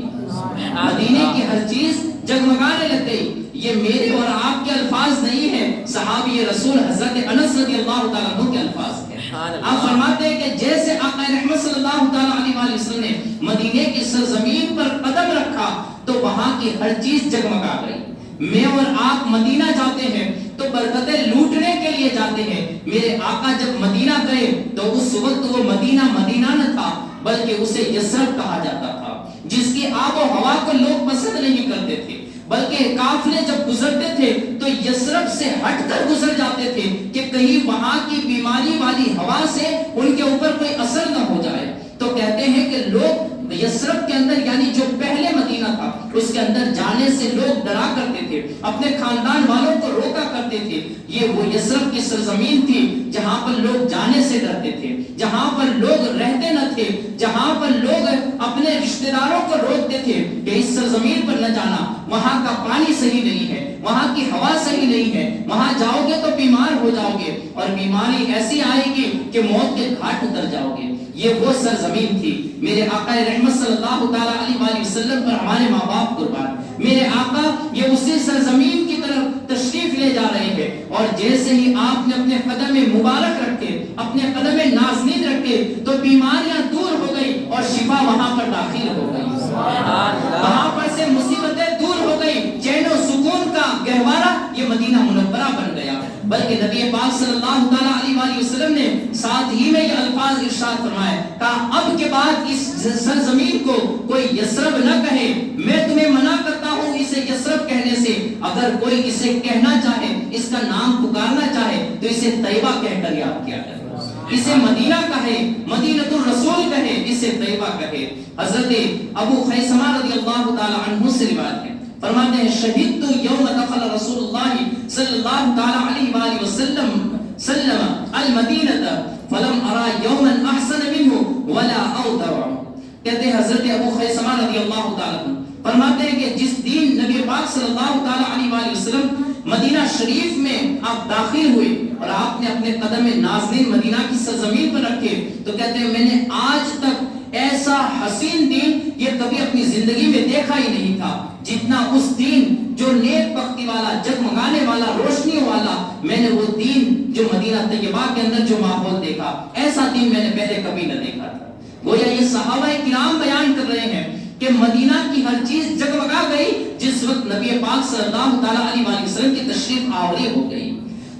مدینے کی ہر چیز جگمگانے لگ گئی۔ یہ میرے اور آپ کے الفاظ نہیں ہیں، صحابی رسول حضرت انس رضی اللہ تعالیٰ عنہ کے الفاظ ہیں۔ آپ فرماتے ہیں کہ جیسے آقا رحمت صلی اللہ تعالیٰ علیہ وسلم نے مدینے کی سرزمین پر قدم رکھا تو وہاں کی ہر چیز جگمگا گئی۔ میں اور آپ مدینہ جاتے ہیں تو برکتیں لوٹنے کے لیے جاتے ہیں۔ میرے آقا جب مدینہ گئے تو اس وقت وہ مدینہ نہ تھا بلکہ اسے یثرب کہا جاتا تھا، جس کی آب و ہوا کو لوگ پسند نہیں کرتے تھے، بلکہ قافلے جب گزرتے تھے تو یثرب سے ہٹ کر گزر جاتے تھے کہ کہیں وہاں کی بیماری والی ہوا سے ان کے اوپر کوئی اثر نہ ہو جائے۔ تو کہتے ہیں کہ لوگ یثرب کے اندر، یعنی جو پہلے مدینہ تھا، اس کے اندر جانے سے لوگ ڈرا کرتے تھے، اپنے خاندان والوں کو روکا کرتے تھے۔ یہ وہ یثرب کی سرزمین تھی جہاں پر لوگ جانے سے ڈرتے تھے، جہاں پر لوگ رہتے نہ تھے، جہاں پر لوگ اپنے رشتہ داروں کو روکتے تھے کہ اس سرزمین پر نہ جانا، وہاں کا پانی صحیح نہیں ہے، وہاں کی ہوا صحیح نہیں ہے، وہاں جاؤ گے تو بیمار ہو جاؤ گے اور بیماری ایسی آئے گی کہ موت کے گھاٹ اتر جاؤ گے۔ یہ وہ سرزمین تھی۔ میرے آقا رحمت صلی اللہ تعالیٰ علیہ وسلم پر ہمارے ماں باپ قربان، میرے آقا یہ اسی سرزمین کی طرف تشریف لے جا رہے ہیں، اور جیسے ہی آپ نے اپنے قدم مبارک رکھے، اپنے قدم نازنین رکھے تو بیماریاں دور ہو گئی اور شفا وہاں پر داخل ہو گئی، وہاں پر سے مصیبتیں دور ہو گئی، چین و سکون کا گہوارہ یہ مدینہ منورہ بن گیا۔ بلکہ نبی پاک صلی اللہ تعالیٰ علیہ وسلم نے ساتھ ہی میں یہ الفاظ ارشاد فرمائے، کہا اب کے بعد اس سرزمین کو کوئی یثرب نہ کہے، میں تمہیں منع کرتا ہوں اسے یثرب کہنے سے۔ اگر کوئی اسے کہنا چاہے، اس کا نام پکارنا چاہے تو اسے طیبہ کہہ کر یاد کیا کرے، اسے مدینہ کہے، مدینۃ الرسول کہے، اسے طیبہ کہے۔ حضرت ابو خیثمہ رضی اللہ تعالیٰ عنہ سے روایت ہے، فرماتے ہیں شہدت یوم دخل رسول اللہ صلی اللہ تعالیٰ علیہ وسلم المدینہ فلم ارا یوما احسن منہ ولا اودع۔ کہتے ہیں حضرت ابو خیثمہ رضی اللہ تعالیٰ عنہ فرماتے ہیں کہ جس دن نبی پاک صلی اللہ تعالیٰ علیہ وسلم مدینہ شریف میں آپ داخل ہوئے اور آپ نے اپنے قدم نازنین مدینہ کی سرزمین پر رکھے تو کہتے ہیں میں نے آج تک ایسا حسین دن یہ کبھی اپنی زندگی میں دیکھا ہی نہیں تھا جتنا اس دن جو نیک بختی والا، جگمگانے والا، روشنی والا، میں نے وہ دن جو مدینہ طیبہ کے اندر جو ماحول دیکھا، ایسا دن میں نے پہلے کبھی نہ دیکھا تھا۔ گویا یہ صحابہ کرام بیان کر رہے ہیں کہ مدینہ کی ہر چیز جگمگا گئی جس وقت نبی پاک صلی اللہ تعالیٰ علیہ وسلم کی تشریف آوری ہو گئی۔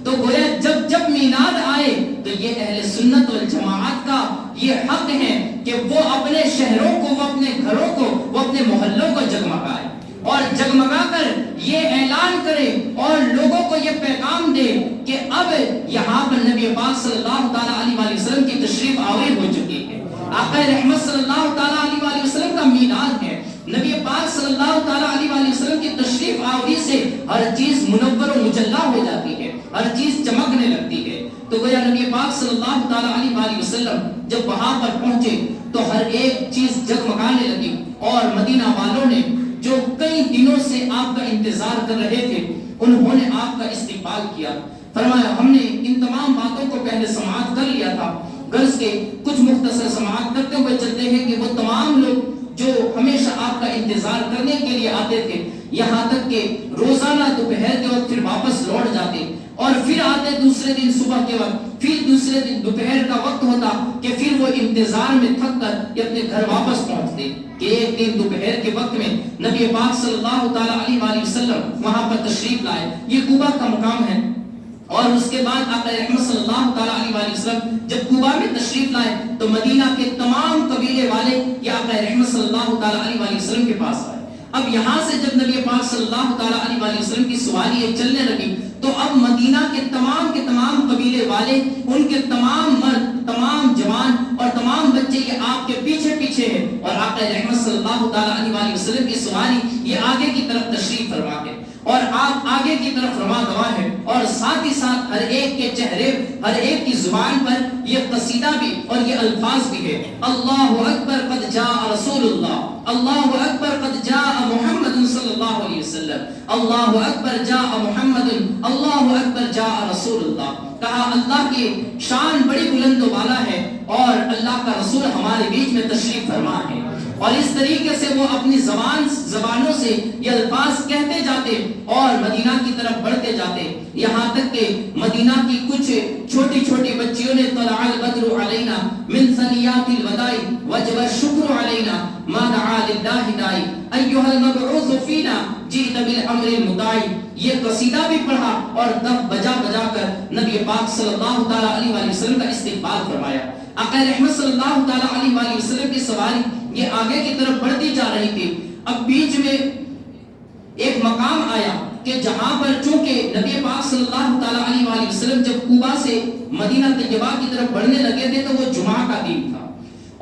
تو گویا جب میلاد آئے تو یہ اہل سنت والجماعت کا یہ حق ہے کہ وہ اپنے شہروں کو، وہ اپنے گھروں کو، وہ اپنے محلوں کو جگمگائے اور جگمگا کر یہ اعلان کرے اور لوگوں کو یہ پیغام دے کہ اب یہاں پر نبی پاک صلی اللہ تعالیٰ علیہ وسلم کی تشریف آوری ہو چکی ہے۔ آقا رحمت صلی اللہ تعالیٰ علیہ وسلم کا میلاد ہے، نبی پاک صلی اللہ تعالیٰ علیہ وسلم کی تشریف آوری سے ہر چیز منور و مجلہ ہو جاتی ہے، ہر چیز چمکنے لگتی ہے۔ تو گویا نبی پاک صلی اللہ تعالیٰ علیہ وسلم جب وہاں پر پہنچے تو ہر ایک چیز جگمگانے لگی اور مدینہ والوں نے جو کئی دنوں سے آپ کا انتظار کر رہے تھے انہوں نے آپ کا استقبال کیا۔ فرمایا ہم نے ان تمام باتوں کو پہلے سماعت کر لیا تھا، غرض کے کچھ مختصر سماعت کرتے ہوئے چلتے ہیں کہ وہ تمام لوگ جو ہمیشہ آپ کا انتظار کرنے کے لیے آتے تھے، یہاں تک کہ روزانہ دوپہر کے وقت پھر واپس لوٹ جاتے اور پھر آتے دوسرے دن صبح کے وقت، پھر دوسرے دن دوپہر کا وقت ہوتا کہ پھر وہ انتظار میں تھک کر اپنے گھر واپس پہنچتے کہ ایک دن دوپہر کے وقت میں نبی پاک صلی اللہ تعالیٰ علیہ وسلم وہاں پر تشریف لائے۔ یہ کوبا کا مقام ہے اور اس کے بعد آقا رحمت صلی اللہ تعالیٰ علیہ وسلم جب کوبا میں تشریف لائے تو مدینہ کے تمام قبیلے والے یہ آقا رحمت صلی اللہ تعالیٰ علیہ وسلم کے پاس آئے۔ اب یہاں سے جب نبی پاک صلی اللہ تعالیٰ علیہ وسلم کی سواری چلنے لگی تو اب مدینہ کے تمام قبیلے والے، ان کے تمام مرد، تمام جوان اور تمام بچے یہ آپ کے پیچھے پیچھے ہیں اور آقا رحمت صلی اللہ تعالیٰ علیہ وسلم کی سواری یہ آگے کی طرف تشریف فرما ہے اور آپ آگے کی طرف رواں گواہ ہے اور ساتھ ہی ساتھ ہر ایک کے چہرے، ہر ایک کی زبان پر یہ قصیدہ بھی اور یہ الفاظ بھی ہے، اللہ اکبر قد جاء رسول اللہ، اللہ اکبر قد جاء محمد صلی اللہ علیہ وسلم، اللہ اکبر جاء محمد، اللہ اکبر جاء رسول اللہ۔ کہا اللہ کی شان بڑی بلند و بالا ہے اور اللہ کا رسول ہمارے بیچ میں تشریف فرما ہے۔ اور اس طریقے سے وہ اپنی زبانوں سے یہ الفاظ کہتے جاتے اور مدینہ کی طرف بڑھتے جاتے، یہاں تک کہ مدینہ کی کچھ چھوٹی چھوٹی بچیوں نے طلع البدر علینا من ثنیات الوداع وجب الشکر علینا ما دعا للہ دائی ایھا المبعوث فینا جئت بالامر المطاع، یہ قصیدہ بھی پڑھا اور دف بجا بجا کر نبی پاک صلی اللہ تعالی علیہ وآلہ وسلم کا استقبال فرمایا۔ آقا رحمت صلی اللہ تعالی علیہ وآلہ وسلم کی سواری یہ آگے کی طرف بڑھتی جا رہی تھی۔ اب بیچ میں ایک مقام آیا کہ جہاں پر چونکہ نبی پاک صلی اللہ تعالی علیہ وآلہ وسلم جب کوبا سے مدینہ طیبہ کی طرف بڑھنے لگے تھے تو وہ جمعہ کا دن تھا،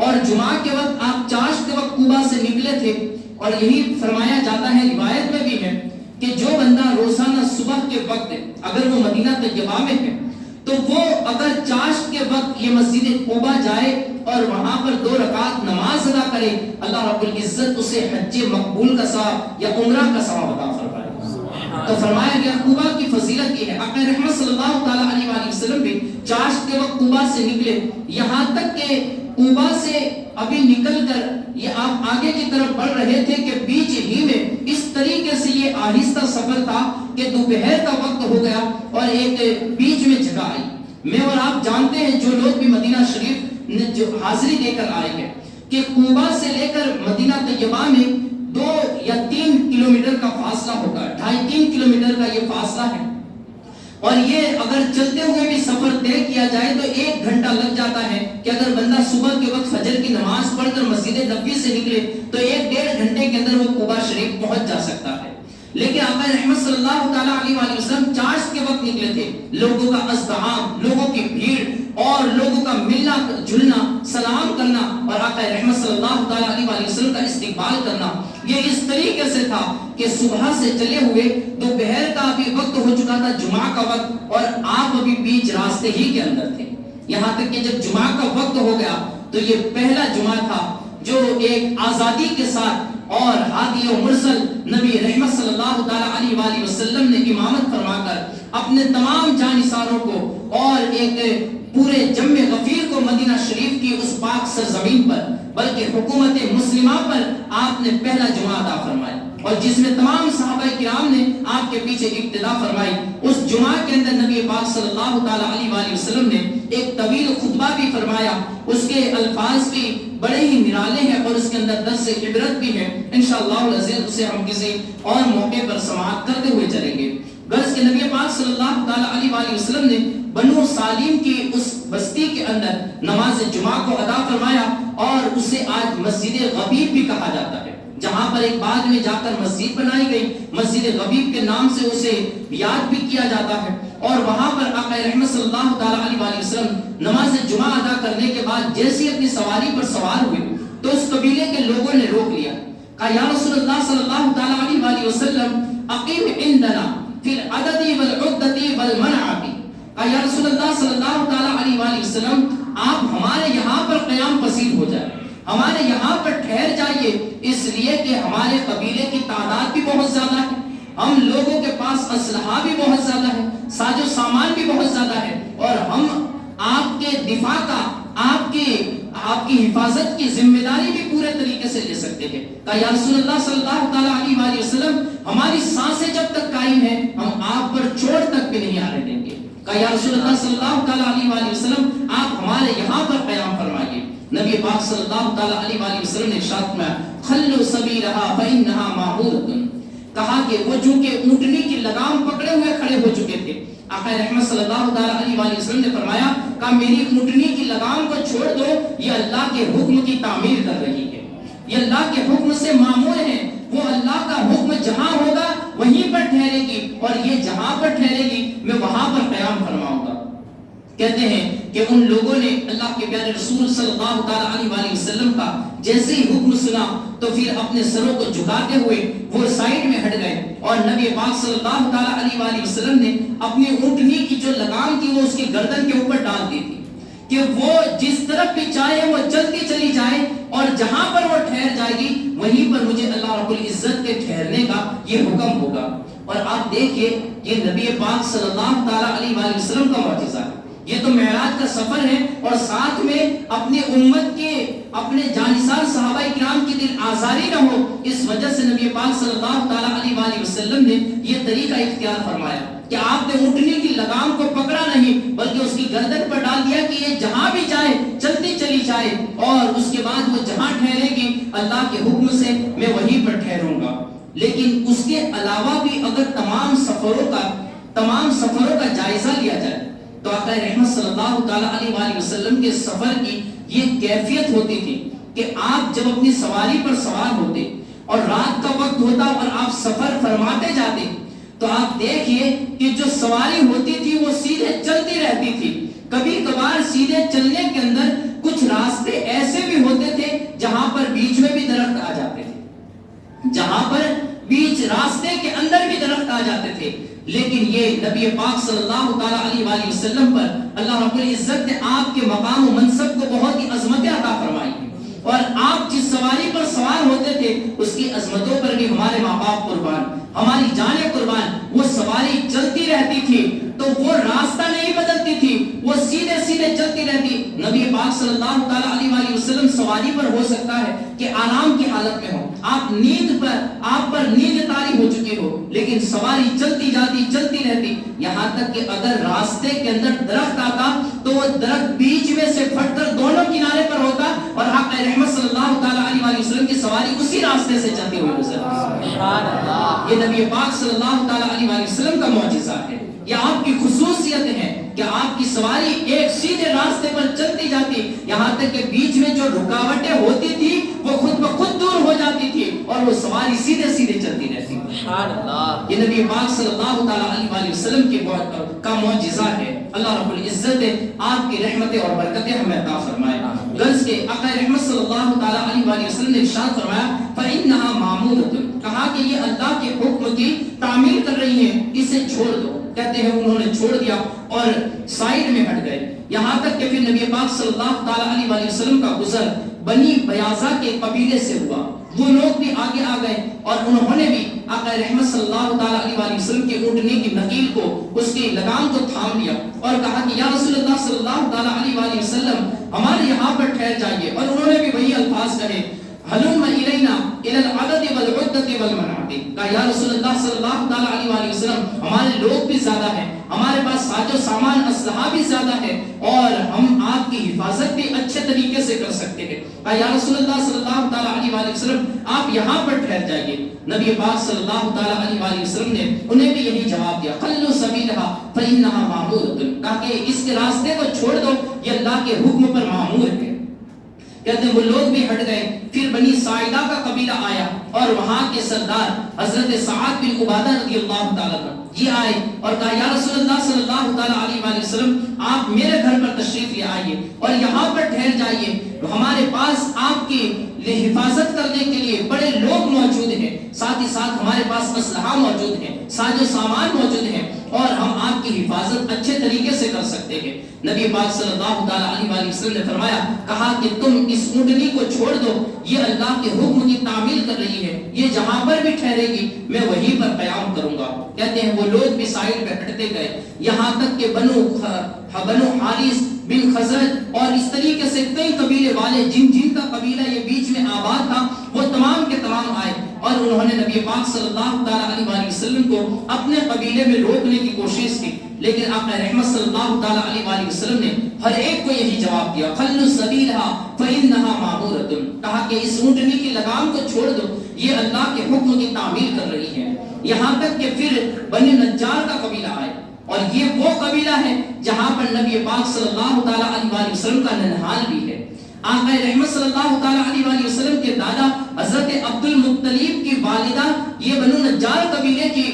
اور جمعہ کے وقت آپ چاشت کے وقت کوبا سے نکلے تھے، اور یہی فرمایا جاتا ہے، روایت میں بھی ہے کہ جو بندہ روزانہ صبح کے وقت اگر وہ مدینہ طیبہ میں ہے تو وہ اگر چاشت کے وقت یہ مسجد کوبا جائے اور وہاں پر 2 رکعت نماز ادا کرے، اللہ رب العزت اسے حج مقبول کا ثواب یا عمرہ کا ثواب عطا فرمائے۔ تو فرمایا گیا کوبا کی فضیلت یہ ہے۔ آقا رحمت صلی اللہ تعالی علیہ وآلہ وسلم بھی چاشت کے وقت کوبا سے نکلے، یہاں تک کہ کوبا سے ابھی نکل کر یہ آپ آگے کی طرف بڑھ رہے تھے کہ بیچ ہی میں اس طریقے سے یہ آہستہ سفر تھا کہ دوپہر کا وقت ہو گیا اور ایک بیچ میں جگہ آئی۔ میں اور آپ جانتے ہیں جو لوگ بھی مدینہ شریف نے جو حاضری دے کر آئے ہیں کہ کوبا سے لے کر مدینہ طیبہ میں 2 یا 3 کلومیٹر کا فاصلہ ہوگا، 2.5-3 کلومیٹر کا یہ فاصلہ ہے، اور یہ اگر چلتے ہوئے بھی سفر طے کیا جائے تو 1 گھنٹہ لگ جاتا ہے کہ اگر بندہ صبح کے وقت فجر کی نماز پڑھ کر مسجد نبوی سے نکلے تو 1-1.5 گھنٹے کے اندر وہ کوبا شریف پہنچ جا سکتا ہے۔ لیکن آقا رحمت صلی اللہ تعالی علیہ وآلہ وسلم چاشت کے وقت نکلے تھے، لوگوں کا ازدحام، لوگوں کی بھیڑ اور لوگوں کا ملنا جلنا، سلام کرنا اور آقا رحمت صلی اللہ تعالی علیہ وآلہ وسلم کا استقبال کرنا، یہ اس طریقے سے تھا کہ صبح سے چلے ہوئے دوپہر کا بھی وقت ہو چکا تھا، جمعہ کا وقت، اور آپ ابھی بیچ راستے ہی کے اندر تھے، یہاں تک کہ جب جمعہ کا وقت ہو گیا تو یہ پہلا جمعہ تھا جو ایک آزادی کے ساتھ اور ہادی و مرسل نبی رحمت صلی اللہ تعالی علیہ وآلہ وسلم نے امامت فرما کر اپنے تمام جانثاروں کو اور ایک پورے جم غفیر کو مدینہ شریف کی اس پاک سرزمین پر بلکہ حکومت مسلمہ پر آپ نے پہلا جمعہ عطا فرمایا، اور جس میں تمام صحابہ کرام نے آپ کے پیچھے اقتدا فرمائی۔ اس جمعہ کے اندر نبی پاک صلی اللہ تعالی علیہ وآلہ وسلم نے ایک طویل خطبہ بھی فرمایا، اس کے الفاظ بھی بڑے ہی نرالے ہیں اور اس کے اندر درس عبرت بھی ہے، انشاءاللہ العزیز اسے ہم کسی اور موقع پر سماعت کرتے ہوئے چلیں گے۔ غرض کہ نبی پاک صلی اللہ تعالی علیہ وآلہ وسلم نے بنو سالم کی اس بستی کے اندر نماز جمعہ کو ادا فرمایا، اور اسے آج مسجد غبیب بھی کہا جاتا ہے، جہاں پر ایک بعد میں جا کر مسجد بنائی گئی، مسجد غبیب کے نام سے اسے یاد بھی کیا جاتا ہے، اور وہاں پر آقا رحمت صلی اللہ تعالی علیہ وآلہ وسلم نماز جمعہ ادا کرنے کے بعد جیسے اپنی سواری پر سوار ہوئے تو اس قبیلے کے لوگوں نے روک لیا، کہا یا رسول اللہ صلی اللہ تعالی علیہ وآلہ وسلم اقیم عندنا فی العدد والعدت والمنعت، کہا یا رسول اللہ صلی اللہ تعالی علیہ وآلہ وسلم آپ ہمارے یہاں پر قیام پذیر ہو جائے، ہمارے یہاں پر ٹھہر جائیے، اس لیے کہ ہمارے قبیلے کی تعداد بھی بہت زیادہ ہے، ہم لوگوں کے پاس اسلحہ بھی بہت زیادہ ہے، ساز و سامان بھی بہت زیادہ ہے، اور ہم آپ کے دفاع کا، آپ کی حفاظت کی ذمہ داری بھی پورے طریقے سے لے سکتے ہیں۔ کہا یا رسول اللہ صلی اللہ تعالی علیہ وآلہ وسلم ہماری سانسیں جب تک قائم ہیں ہم آپ پر چوٹ تک بھی نہیں آنے دیں گے۔ کہا یا رسول اللہ صلی اللہ تعالی علیہ وآلہ وسلم آپ ہمارے یہاں پر قیام فرمائیے۔ نبی پاک صلی اللہ تعالی علیہ وآلہ وسلم نے ارشاد فرمایا خلوا سبیلھا فإنھا معمورۃ، کہا کہ وہ چونکہ اونٹنی کی لگام پکڑے ہوئے کھڑے ہو چکے تھے، آقا رحمت صلی اللہ تعالی علیہ وآلہ وسلم نے فرمایا کہ میری اونٹنی کی لگام کو چھوڑ دو، یہ اللہ کے حکم کی تعمیر کر رہی ہے، یہ اللہ کے حکم سے معمور ہے، وہ اللہ کا حکم جہاں ہوگا وہیں پر ٹھہرے گی، اور یہ جہاں پر ٹھہرے گی میں وہاں پر قیام فرماؤں گا۔ کہتے ہیں کہ ان لوگوں نے اللہ کے پیارے رسول صلی اللہ تعالی علیہ وآلہ وسلم کا جیسے ہی حکم سنا تو پھر اپنے سروں کو جھکاتے ہوئے وہ سائیڈ میں ہٹ گئے، اور نبی پاک صلی اللہ تعالی علیہ وآلہ وسلم نے اپنی اونٹنی کی جو لگام تھی وہ اس کی گردن کے اوپر ڈال دی تھی کہ وہ جس طرف بھی چاہے وہ چلتی چلی جائے، اور جہاں پر وہ ٹھہر جائے گی وہیں پر مجھے اللہ رب العزت کے ٹھہرنے کا یہ حکم ہوگا۔ اور آپ دیکھیے یہ نبی پاک صلی اللہ تعالی علیہ وآلہ وسلم کا معجزہ ہے یہ تو معراج کا سفر ہے، اور ساتھ میں اپنی امت کے اپنے جانثار صحابہ کرام کی دل آزاری نہ ہو، اس وجہ سے نبی پاک صلی اللہ تعالیٰ علیہ وآلہ وسلم نے یہ طریقہ اختیار فرمایا کہ آپ نے اونٹنی کی لگام کو پکڑا نہیں، بلکہ اس کی گردن پر ڈال دیا کہ یہ جہاں بھی جائے چلتی چلی جائے، اور اس کے بعد وہ جہاں ٹھہرے گی اللہ کے حکم سے میں وہیں پر ٹھہروں گا۔ لیکن اس کے علاوہ بھی اگر تمام سفروں کا جائزہ لیا جائے تو آقا رحمت صلی اللہ تعالیٰ علیہ وآلہ وسلم کے سفر کی یہ کیفیت ہوتی تھی کہ آپ جب اپنی سواری پر سوار ہوتے اور رات کا وقت ہوتا اور آپ سفر فرماتے جاتے تو آپ دیکھئے کہ جو سواری ہوتی تھی وہ سیدھے چلتی رہتی تھی۔ کبھی کبھار سیدھے چلنے کے اندر کچھ راستے ایسے بھی ہوتے تھے جہاں پر بیچ میں بھی درخت آ جاتے تھے، جہاں پر بیچ راستے کے اندر بھی درخت آ جاتے تھے، لیکن یہ نبی پاک صلی اللہ تعالیٰ علیہ وآلہ وسلم پر اللہ رب العزت نے آپ کے مقام و منصب کو بہت ہی عظمتیں عطا فرمائی، اور آپ جس سواری پر سوار ہوتے تھے اس کی عظمتوں پر بھی ہمارے ماں باپ قربان، ہماری جانیں قربان، وہ سواری چلتی رہتی تھی تو وہ راستہ نہیں بدلتی تھی، وہ سیدھے سیدھے چلتی رہتی۔ نبی پاک صلی اللہ تعالیٰ علیہ وآلہ وسلم سواری پر ہو سکتا ہے کہ آرام کی حالت میں ہو، آپ پر نیند طاری ہو چکی ہو، لیکن سواری چلتی جاتی چلتی رہتی، یہاں تک کہ اگر راستے کے اندر درخت آتا تو وہ درخت بیچ میں سے پھٹ کر دونوں کنارے پر ہوتا، اور آقا رحمت صلی اللہ تعالیٰ علیہ وآلہ وسلم کی سواری اسی راستے سے چلتی ہوئی گزرتی۔ سبحان اللہ، یہ نبی پاک صلی اللہ تعالیٰ علیہ وآلہ وسلم کا معجزہ ہے، یہ آپ کی خصوصیت ہے کہ آپ کی سواری ایک سیدھے راستے پر چلتی جاتی، یہاں تک کہ بیچ میں جو رکاوٹیں ہوتی تھی وہ خود بخود دور ہو جاتی تھی اور وہ سواری سیدھے سیدھے چلتی رہتی۔ سبحان اللہ، یہ نبی پاک صلی اللہ تعالیٰ علیہ وآلہ وسلم کا معجزہ ہے۔ اللہ رب العزت نے آپ کی رحمتیں اور برکتیں ہمیں عطا فرمائے۔ غرض کے آقا رحمت صلی اللہ تعالیٰ علیہ وآلہ وسلم نے ارشاد فرمایا فَإِنَّهَا مَعْمُورَةٌ، کہا کہ یہ اللہ کے حکم کی تعمیل کر رہی ہے، اسے چھوڑ دو۔ کہتے ہیں انہوں نے چھوڑ دیا اور سائیڈ میں ہٹ گئے، یہاں تک کہ پھر نبی پاک صلی اللہ تعالیٰ علیہ وآلہ وسلم کا گزر بنی بیاضا کے قبیلے سے ہوا، وہ لوگ بھی آگے آ گئے اور انہوں نے بھی آقا رحمت صلی اللہ تعالیٰ علیہ وآلہ وسلم کی اونٹنی کی نکیل کو، اس کی لگام کو تھام لیا اور کہا کہ یا رسول اللہ صلی اللہ تعالیٰ علیہ وآلہ وسلم ہمارے یہاں پر ٹھہر جائیے، اور انہوں نے بھی وہی الفاظ کہے حلم الینا الی العدد والعدت والمنعت، کہا یا رسول اللہ صلی اللہ تعالیٰ علیہ وآلہ وسلم ہمارے لوگ بھی زیادہ ہیں، ہمارے پاس ساز و سامان اسلحہ بھی زیادہ ہے، اور ہم آپ کی حفاظت بھی اچھے طریقے سے کر سکتے ہیں، کہا یا رسول اللہ صلی اللہ تعالیٰ علیہ وآلہ وسلم آپ یہاں پر ٹھہر جائیے۔ نبی پاک صلی اللہ تعالیٰ علیہ وآلہ وسلم نے انہیں بھی یہی جواب دیا خلوا سبیلھا فإنھا معمورۃ، کہا کہ اس کے راستے کو چھوڑ دو، یہ اللہ کے حکم پر معمور ہے۔ کہتے ہیں وہ لوگ بھی ہٹ گئے، پھر بنی ساعدہ کا قبیلہ آیا اور وہاں کے سردار حضرت سعد بن عبادہ رضی اللہ تعالیٰ عنہ یہ آئے اور کہا یا رسول اللہ صلی اللہ تعالیٰ علیہ وآلہ وسلم آپ میرے گھر پر تشریف لے آئیے اور یہاں پر ٹھہر جائیے، ہمارے پاس آپ کی حفاظت کرنے کے لیے بڑے لوگ موجود ہیں، ساتھ ہی ساتھ ہمارے پاس اسلحہ موجود ہیں، ساز و سامان موجود ہیں، اور ہم آپ کی حفاظت اچھے طریقے سے کر سکتے ہیں۔ نبی پاک صلی اللہ تعالیٰ علیہ وآلہ وسلم نے فرمایا، کہا کہ تم اس اونٹنی کو چھوڑ دو، یہ اللہ کے حکم کی تعمیل کر رہی ہے، یہ جہاں پر بھی ٹھہرے گی میں وہیں پر قیام کروں گا۔ کہتے ہیں وہ لوگ بھی سائڈ پہ ہٹتے گئے، یہاں تک کہ بنو حارث بن خزرج اور اس طریقے سے کئی قبیلے والے جن کا قبیلہ یہ بیچ میں آباد تھا وہ تمام کے تمام آئے اور انہوں نے نبی پاک صلی اللہ تعالیٰ علیہ وآلہ وسلم کو اپنے قبیلے میں روکنے کی کوشش کی، لیکن آقا رحمت صلی اللہ تعالیٰ علیہ وآلہ وسلم نے ہر ایک کو یہی جواب دیا خلوا سبیلھا فإنھا معمورۃ، کہا کہ اس اونٹنی کی لگام کو چھوڑ دو، یہ اللہ کے حکم کی تعمیل کر رہی ہے۔ یہاں تک کہ پھر بنی نجار کا قبیلہ آئے، اور یہ وہ قبیلہ ہے جہاں پر نبی پاک صلی اللہ تعالیٰ علیہ وآلہ وسلم کا ننہال بھی ہے۔ آقا رحمت صلی اللہ تعالیٰ علیہ وآلہ وسلم کے دادا حضرت عبد المطلب کی والدہ یہ بنو نجار قبیلے کی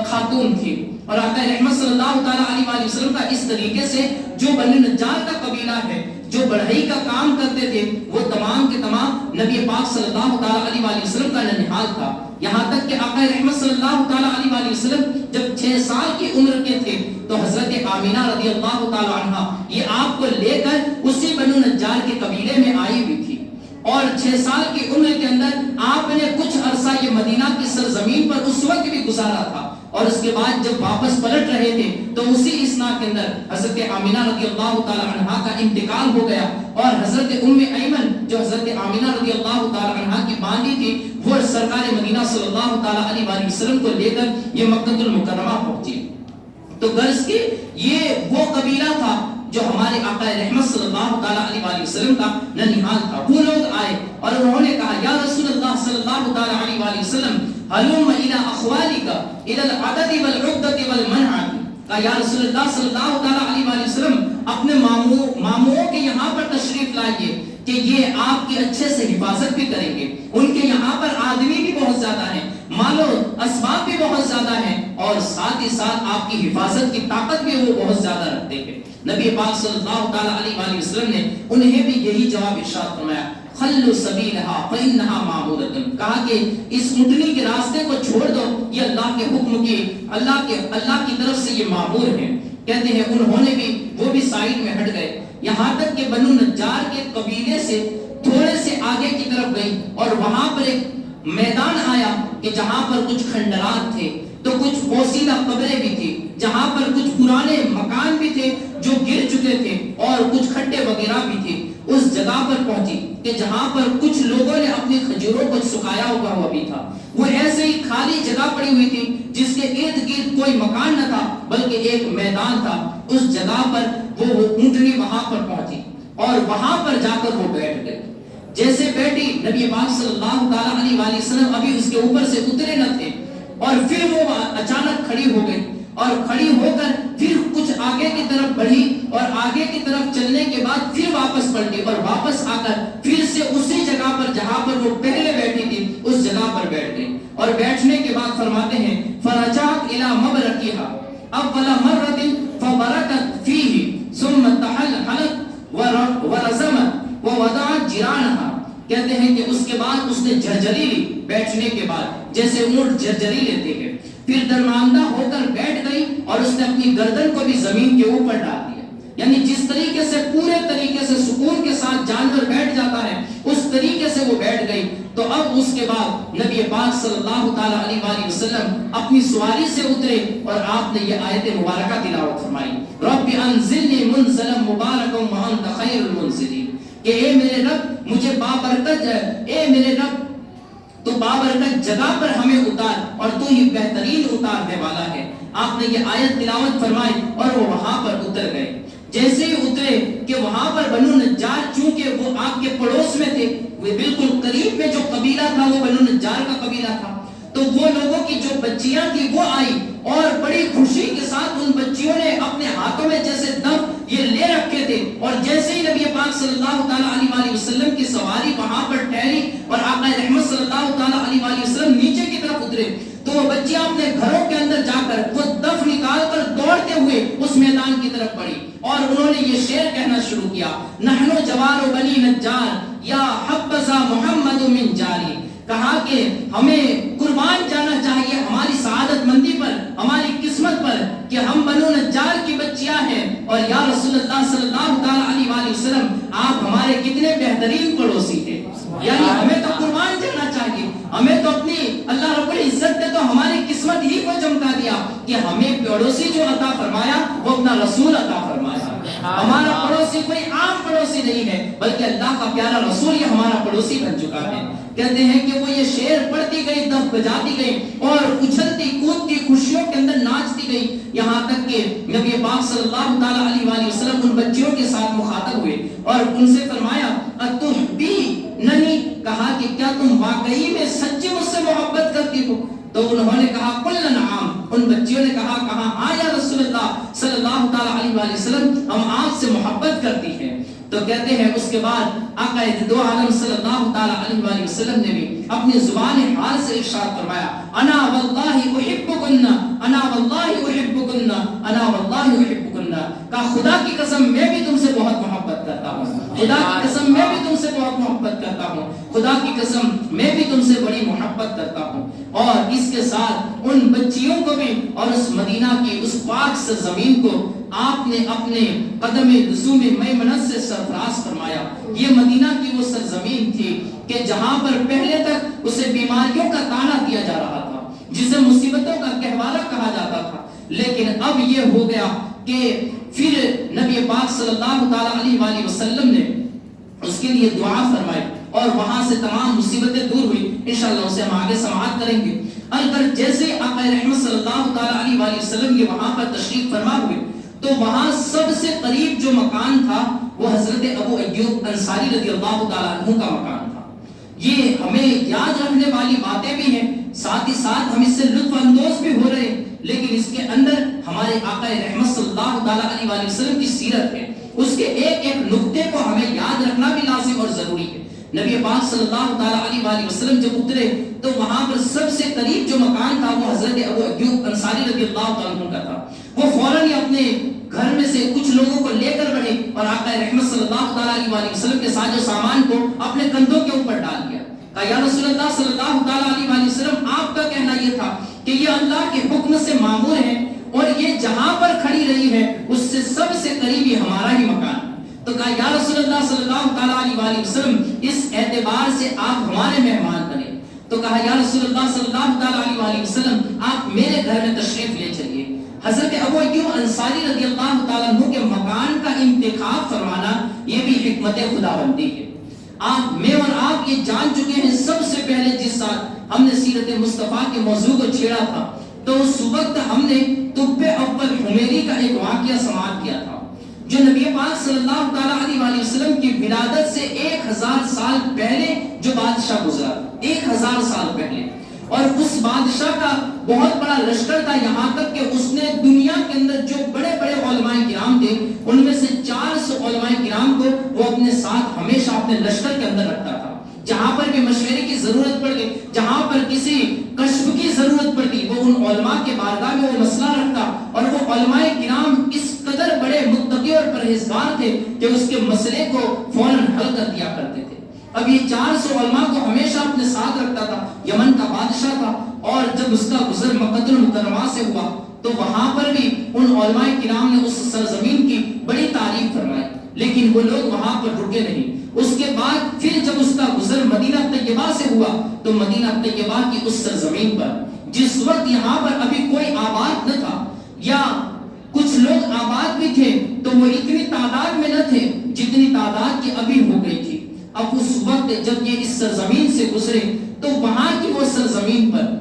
خاتون تھی، اور آقا رحمت صلی اللہ تعالیٰ علیہ وآلہ وسلم کا اس طریقے سے جو بنو نجار کا قبیلہ ہے جو بڑھئی کا کام کرتے تھے وہ تمام کے تمام نبی پاک صلی اللہ تعالیٰ علیہ وآلہ وسلم کا ننہال تھا، یہاں تک کہ آقا رحمت صلی اللہ تعالیٰ علیہ وآلہ وسلم جب 6 سال کی عمر کے تھے تو حضرت آمینہ رضی اللہ تعالیٰ عنہ یہ آپ کو لے کر اسی بنو نجار کے قبیلے میں آئی ہوئی تھی، اور 6 سال کی عمر کے اندر آپ نے کچھ عرصہ یہ مدینہ کی سرزمین پر اس وقت بھی گزارا تھا، اور اس کے بعد جب واپس پلٹ رہے تھے تو اسی اسنا کے اندر حضرت آمینہ رضی اللہ تعالی عنہا کا انتقال ہو گیا، اور حضرت ام ایمن جو حضرت آمینہ رضی اللہ تعالی عنہا کی باندھی تھی وہ سرکار مدینہ صلی اللہ تعالی علیہ وآلہ وسلم کو لے کر یہ مکہ المکرمہ پہنچی۔ تو غرض کہ یہ وہ قبیلہ تھا جو ہمارے آقا رحمت صلی اللہ تعالی علیہ وآلہ وسلم کا ننھال تھا۔ وہ لوگ آئے اور انہوں نے کہا یا رسول اللہ صلی اللہ تعالی علیہ وآلہ وسلم حلوم الى اخوالک الى العدد والعدت والمنعت، کہا یا رسول اللہ صلی اللہ تعالی علیہ وآلہ وسلم اپنے ماموں کے یہاں پر تشریف لائیے کہ یہ آپ کی اچھے سے حفاظت بھی کریں گے، ان کے یہاں پر آدمی بھی بہت زیادہ ہیں، مال و اسباب بھی بہت زیادہ ہیں، اور ساتھ ہی ساتھ آپ کی حفاظت کی طاقت بھی وہ بہت زیادہ رکھتے ہیں۔ نبی پاک صلی اللہ تعالی علیہ وآلہ وسلم نے انہیں بھی یہی جواب ارشاد فرمایا خلوا سبیلها فإنها معمورة، کہا کہ اس اونٹنی کے راستے کو چھوڑ دو، یہ اللہ کے حکم کی اللہ کی طرف سے یہ معمور ہے۔ کہتے ہیں انہوں نے بھی وہ بھی سائیڈ میں ہٹ گئے، یہاں تک کہ بنو نجار کے قبیلے سے تھوڑے سے آگے کی طرف گئی، اور وہاں پر ایک میدان آیا کہ جہاں پر کچھ کھنڈرات تھے، تو کچھ پوسیدہ قبریں بھی تھی، جہاں پر کچھ پرانے مکان بھی تھے جو گر چکے تھے، اور کچھ کھڈے وغیرہ بھی تھے۔ اس جگہ پر پہنچی کہ جہاں پر کچھ لوگوں نے اپنی کھجوروں کو سکھایا ہوا بھی تھا، وہ ایسے ہی خالی جگہ پڑی ہوئی تھی جس کے ارد گرد کوئی مکان نہ تھا بلکہ ایک میدان تھا۔ اس جگہ پر وہ اونٹنی وہاں پر پہنچی اور وہاں پر جا کر وہ بیٹھ گئی۔ جیسے بیٹھی نبی پاک صلی اللہ تعالی علیہ وآلہ وسلم ابھی اس کے اوپر سے اترے نہ تھے، اور پھر وہ اچانک کھڑی ہو گئی، اور کھڑی ہو کر پھر کچھ آگے کی طرف بڑھی، اور آگے کی طرف چلنے کے بعد پھر واپس پلٹی، اور واپس آ کر پھر سے اسی جگہ پر جہاں پر وہ پہلے بیٹھی تھی اس جگہ پر بیٹھ گئی۔ اور بیٹھنے کے بعد فرماتے ہیں فرجعت الى مبرکها اول مرۃ فبرکت فیہ ثم تحلحلت ورزمت ووضعت جرانها، کہتے ہیں کہ اس کے بعد اس نے جھرجھری لی بیٹھنے کے بعد، جیسے اونٹ جھرجھری لیتے ہیں، پھر درماندہ ہو کر بیٹھ گئی اور اس نے اپنی گردن کو بھی زمین کے اوپر ڈال دیا۔ یعنی جس طریقے سے پورے طریقے سے سکون کے ساتھ جانور بیٹھ جاتا ہے اس طریقے سے وہ بیٹھ گئی۔ تو اب اس کے بعد نبی پاک صلی اللہ تعالی علیہ وآلہ وسلم اپنی سواری سے اترے اور آپ نے یہ آیت مبارکہ تلاوت فرمائی رب انزلنی منزلا مبارکا وانت خیر المنزلین، کہ اے میرے رب مجھے بابرکت اے میرے رب تو بابرکت جگہ پر ہمیں اتار اور تو ہی بہترین اتارنے والا ہے۔ آپ نے یہ آیت تلاوت فرمائی اور وہ وہاں پر اتر گئے۔ جیسے ہی اترے کہ وہاں پر بنو نجار چونکہ وہ آپ کے پڑوس میں تھے، وہ بالکل قریب میں جو قبیلہ تھا وہ بنو نجار کا قبیلہ تھا، تو وہ لوگوں کی جو بچیاں تھی وہ آئی اور بڑی خوشی کے ساتھ ان بچیوں نے اپنے ہاتھوں میں جیسے دف یہ لے رکھے تھے، اور جیسے ہی نبی پاک صلی اللہ تعالی علیہ وآلہ وسلم کی سواری وہاں پر ٹھہری اور آقا رحمت صلی اللہ تعالی علیہ وآلہ وسلم نیچے کی طرف اترے، تو وہ بچیاں اپنے گھروں کے اندر جا کر وہ دف نکال کر دوڑتے ہوئے اس میدان کی طرف بڑھی اور انہوں نے یہ شعر کہنا شروع کیا نحنو جوار بنی نجار یا حبذا محمد من جاری، کہا کہ ہمیں قربان جانا چاہیے ہماری سعادت مندی پر، ہماری قسمت پر کہ ہم بنو نجار کی بچیاں ہیں، اور یا رسول اللہ صلی اللہ تعالی علیہ وآلہ وسلم آپ ہمارے کتنے بہترین پڑوسی تھے، یعنی ہمیں تو قربان جانا چاہیے، ہمیں تو اپنی اللہ رب العزت نے تو ہماری قسمت ہی کو چمکا دیا کہ ہمیں پڑوسی جو عطا فرمایا وہ اپنا رسول عطا فرمایا۔ ہمارا پڑوسی کوئی عام پڑوسی نہیں ہے بلکہ اللہ کا پیارا رسول یہ ہمارا پڑوسی بن چکا ہے۔ کہتے ہیں کہ وہ یہ شعر پڑھتی گئی، دف بجاتی گئی اور اچھلتی کودتی خوشیوں کے اندر ناچتی گئی، یہاں تک کہ نبی پاک صلی اللہ تعالی علیہ وآلہ وسلم ان بچیوں کے ساتھ مخاطب ہوئے اور ان سے فرمایا اتحبیننی، کہا کہ کیا تم واقعی میں سچی مجھ سے محبت کرتی ہو؟ تو انہوں نے کہا قلنا نعم، ان بچیوں نے کہا ہاں یا رسول اللہ صلی اللہ تعالی علیہ وآلہ وسلم ہم آپ سے محبت کرتی ہیں۔ تو کہتے ہیں اس کے بعد آقا دو عالم صلی اللہ تعالی علیہ وآلہ وسلم نے بھی اپنی زبان حال سے ارشاد فرمایا انا واللہ احبکن انا واللہ احبکن انا واللہ احبکن، کہا خدا کی قسم میں بھی تم سے بہت محبت کرتا ہوں، خدا کی قسم میں بھی تم سے بہت محبت کرتا ہوں، خدا کی قسم میں بھی تم سے بڑی محبت کرتا ہوں۔ اور اس کے ساتھ ان بچیوں کو بھی اور اس مدینہ کی اس پاک سرزمین کو آپ نے اپنے قدم رسوم میمنت سے سرفراز فرمایا۔ یہ مدینہ کی وہ سرزمین تھی کہ جہاں پر پہلے تک اسے بیماریوں کا طعنہ دیا جا رہا تھا، جسے مصیبتوں کا گہوارہ کہا جاتا تھا، لیکن اب یہ ہو گیا کہ پھر نبی پاک صلی اللہ تعالی علیہ وآلہ وسلم نے اس کے لیے دعا فرمائی اور وہاں سے تمام مصیبتیں دور ہوئی۔ انشاءاللہ اسے ہم آگے سماعت کریں گے۔ اگر جیسے آقا رحمت صلی اللہ تعالی علیہ وآلہ وسلم یہ وہاں پر تشریف فرما ہوئے تو وہاں سب سے قریب جو مکان تھا وہ حضرت ابو ایوب انصاری رضی اللہ تعالی عنہ کا مکان تھا۔ یہ ہمیں یاد رکھنے والی باتیں بھی ہیں، ساتھ ہی ساتھ ہم اس سے لطف اندوز بھی ہو رہے ہیں، لیکن اس کے اندر ہمارے آقا رحمت صلی اللہ تعالی علیہ وآلہ وسلم کی سیرت ہے، اس کے ایک ایک نقطے کو ہمیں یاد رکھنا بھی لازم اور ضروری ہے۔ نبی پاک صلی اللہ تعالی علیہ وآلہ وسلم جب اترے تو وہاں پر سب سے قریب جو مکان تھا وہ حضرت ابو ایوب انصاری رضی اللہ تعالی عنہ کا تھا۔ وہ فوراً ہی اپنے گھر میں سے کچھ لوگوں کو لے کر بڑھے اور آقا رحمت صلی اللہ تعالی علیہ وآلہ وسلم کے ساز و سامان کو اپنے کندھوں کے اوپر ڈال دیا۔ کہا یا رسول اللہ صلی اللہ تعالی علیہ وآلہ وسلم، آپ کا کہنا یہ تھا کہ یہ اللہ کے حکم سے مامور ہے اور یہ جہاں پر کھڑی رہی ہے اس سے سب سے قریب یہ ہمارا ہی مکان ہے۔ تو کہا یا رسول اللہ صلی اللہ تعالی علیہ وآلہ وسلم، اس اعتبار سے آپ ہمارے مہمان بنے۔ تو کہا یا رسول اللہ صلی اللہ تعالی علیہ وآلہ وسلم، آپ میرے گھر میں تشریف لے چلیے۔ حضرت ابو ایوب انصاری رضی اللہ تعالیٰ عنہ کے مکان کا انتخاب فرمانا یہ بھی حکمت خداوندی ہے۔ میں اور آپ یہ جان چکے ہیں، سب سے پہلے جس سال ہم نے سیرت مصطفیٰ کے موضوع کو چھیڑا تھا تو اس وقت ہم نے طب اول حمیری کا ایک واقعہ سماعت کیا تھا، جو نبی پاک صلی اللہ تعالیٰ علیہ وآلہ وسلم کی ولادت سے 1000 سال پہلے جو بادشاہ گزرا، 1000 سال پہلے، اور اس بادشاہ کا بہت بڑا لشکر تھا، یہاں تک کہ اس نے دنیا کے اندر جو بڑے بڑے علماء کرام تھے ان میں سے 400 علماء کرام کو وہ اپنے ساتھ ہمیشہ اپنے لشکر کے اندر رکھتا تھا۔ جہاں پر بھی مشورے کی ضرورت پڑ گئی، جہاں پر کسی کشف کی ضرورت پڑتی، وہ ان علماء کے بارگاہ میں وہ مسئلہ رکھتا، اور وہ علماء کرام اس قدر بڑے متقی اور پرہیزگار تھے کہ اس کے مسئلے کو فوراً حل کر دیا کرتے تھے۔ اب یہ 400 علماء کو ہمیشہ اپنے ساتھ رکھتا تھا، یمن کا بادشاہ تھا، اور جب اس کا گزر مکہ المکرمہ سے ہوا تو وہاں پر بھی ان علماء کرام نے اس سرزمین کی بڑی تعریف فرمائی، لیکن وہ لوگ وہاں پر رکے نہیں۔ اس کے بعد پھر جب اس کا گزر مدینہ طیبہ سے ہوا تو مدینہ طیبہ کی اس سرزمین پر جس وقت یہاں پر ابھی کوئی آباد نہ تھا، یا کچھ لوگ آباد بھی تھے تو وہ اتنی تعداد میں نہ تھے جتنی تعداد کی ابھی ہو گئی تھی۔ اب اس وقت جب یہ اس سرزمین سے گزرے تو وہاں کی وہ سرزمین پر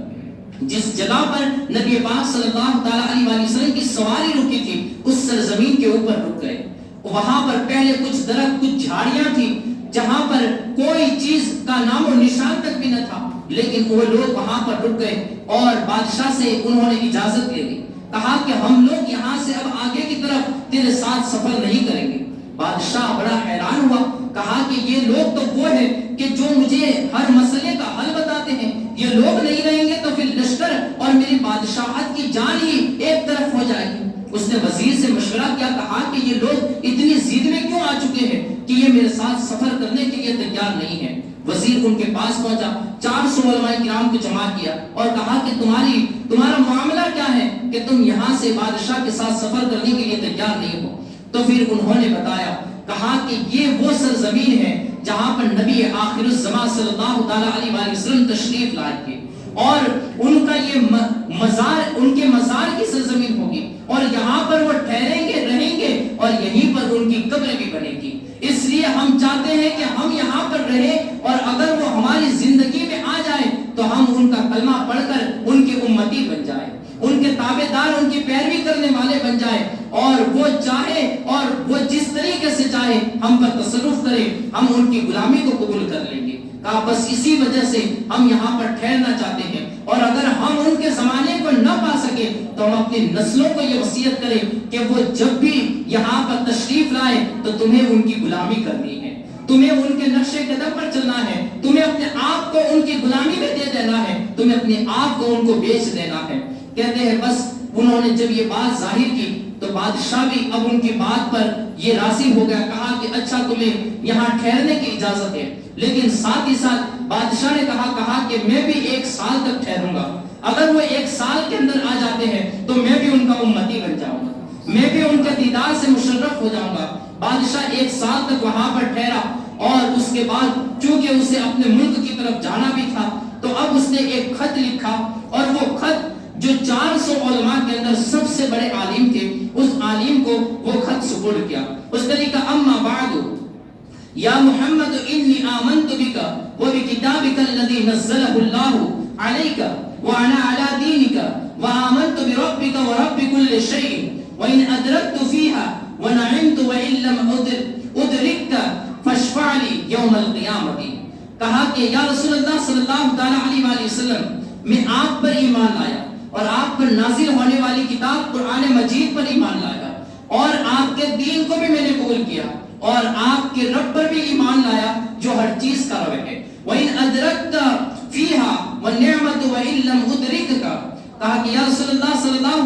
جس جگہ پر نبی پاک صلی اللہ تعالی علیہ وآلہ وسلم کی سواری رکی تھی اس سرزمین کے اوپر رک گئے۔ وہاں پر پہلے کچھ درخت، کچھ جھاڑیاں تھی جہاں پر کوئی چیز کا نام و نشان تک بھی نہ تھا، لیکن وہ لوگ وہاں پر رک گئے اور بادشاہ سے انہوں نے اجازت لے لی، کہا کہ ہم لوگ یہاں سے اب آگے کی طرف تیرے ساتھ سفر نہیں کریں گے۔ بادشاہ بڑا حیران ہوا، کہا کہ یہ لوگ تو وہ ہیں کہ جو مجھے ہر مسئلے کا حل بتاتے ہیں، یہ لوگ نہیں رہیں گے تو پھر لشکر اور میری بادشاہت کی جان ہی ایک طرف ہو جائے گی۔ اس نے وزیر سے مشورہ کیا، کہا کہ یہ لوگ اتنی ضد میں کیوں آ چکے ہیں کہ یہ میرے ساتھ سفر کرنے کے لیے تیار نہیں ہیں۔ وزیر ان کے پاس پہنچا، 400 علماء کرام کو جمع کیا اور کہا کہ تمہارا معاملہ کیا ہے کہ تم یہاں سے بادشاہ کے ساتھ سفر کرنے کے لیے تیار نہیں ہو؟ تو پھر انہوں نے بتایا، کہا کہ یہ وہ سرزمین ہے جہاں پر نبی آخر الزمان صلی اللہ تعالی علیہ وآلہ وسلم تشریف لائے تھے، اور ان کا یہ مزار ان کے مزار کی سرزمین ہوگی، اور یہاں پر وہ ٹھہریں گے، رہیں گے، اور یہیں پر ان کی قبر بھی بنے گی۔ اس لیے ہم چاہتے ہیں کہ ہم یہاں پر رہیں، اور اگر وہ ہماری زندگی میں آ جائے تو ہم ان کا کلمہ پڑھ کر ان کے امتی بن جائیں، ان کے تابع دار، ان کی پیروی کرنے والے بن جائیں، اور وہ چاہے اور وہ جس طریقے سے چاہے ہم پر تصرف کرے، ہم ان کی غلامی کو قبول کر لیں گے۔ کہا بس اسی وجہ سے ہم یہاں پر ٹھہرنا چاہتے ہیں، اور اگر ہم ان کے زمانے کو نہ پا سکے تو ہم اپنی نسلوں کو یہ وصیت کریں کہ وہ جب بھی یہاں پر تشریف لائے تو تمہیں ان کی غلامی کرنی ہے، تمہیں ان کے نقش قدم پر چلنا ہے، تمہیں اپنے آپ کو ان کی غلامی میں دے دینا ہے، تمہیں اپنے آپ کو ان کو بیچ دینا ہے۔ کہتے ہیں بس انہوں نے جب یہ بات ظاہر کی تو بادشاہ بھی اب ان کی بات پر یہ راضی ہو گیا، کہا کہ اچھا تمہیں یہاں ٹھہرنے کی اجازت ہے، لیکن ساتھ ہی ساتھ بادشاہ نے کہا کہ میں بھی 1 سال تک ٹھہروں گا، اگر وہ 1 سال کے اندر آ جاتے ہیں تو میں بھی ان کا امتی بن جاؤں گا، میں بھی ان کے دیدار سے مشرف ہو جاؤں گا۔ بادشاہ 1 سال تک وہاں پر ٹھہرا، اور اس کے بعد چونکہ اسے اپنے ملک کی طرف جانا بھی تھا تو اب اس نے ایک خط لکھا، اور وہ خط جو 400 علماء کے اندر سب سے بڑے عالم تھے، اس عالم کو وہ خط سپرد کیا۔ اس نے لکھا اما بعد یا محمد انی آمنت بک وبکتابک الذی نزلہ اللہ علیک وانا علی دینک وآمنت بربک ورب کل شیء وان ادرکت فیها ونعمت وان لم ادرکک فاشفع لی یوم القیامت۔ کہا کہ یا رسول اللہ صلی اللہ علیہ وآلہ وسلم، میں آپ پر ایمان لایا اور آپ پر نازل ہونے والی کتاب قرآن مجید پر ایمان لایا، اور آپ کے دین کو بھی میں نے قبول کیا، اور آپ کے رب پر بھی ایمان لایا جو ہر چیز کا رب ہے۔ وَإِنْ أَدْرَكْتَ فِيهَا وَالنِّعْمَةُ وَإِنْ لَمْ أُدْرِكْكَ۔ کہا کہ یا رسول اللہ صلی اللہ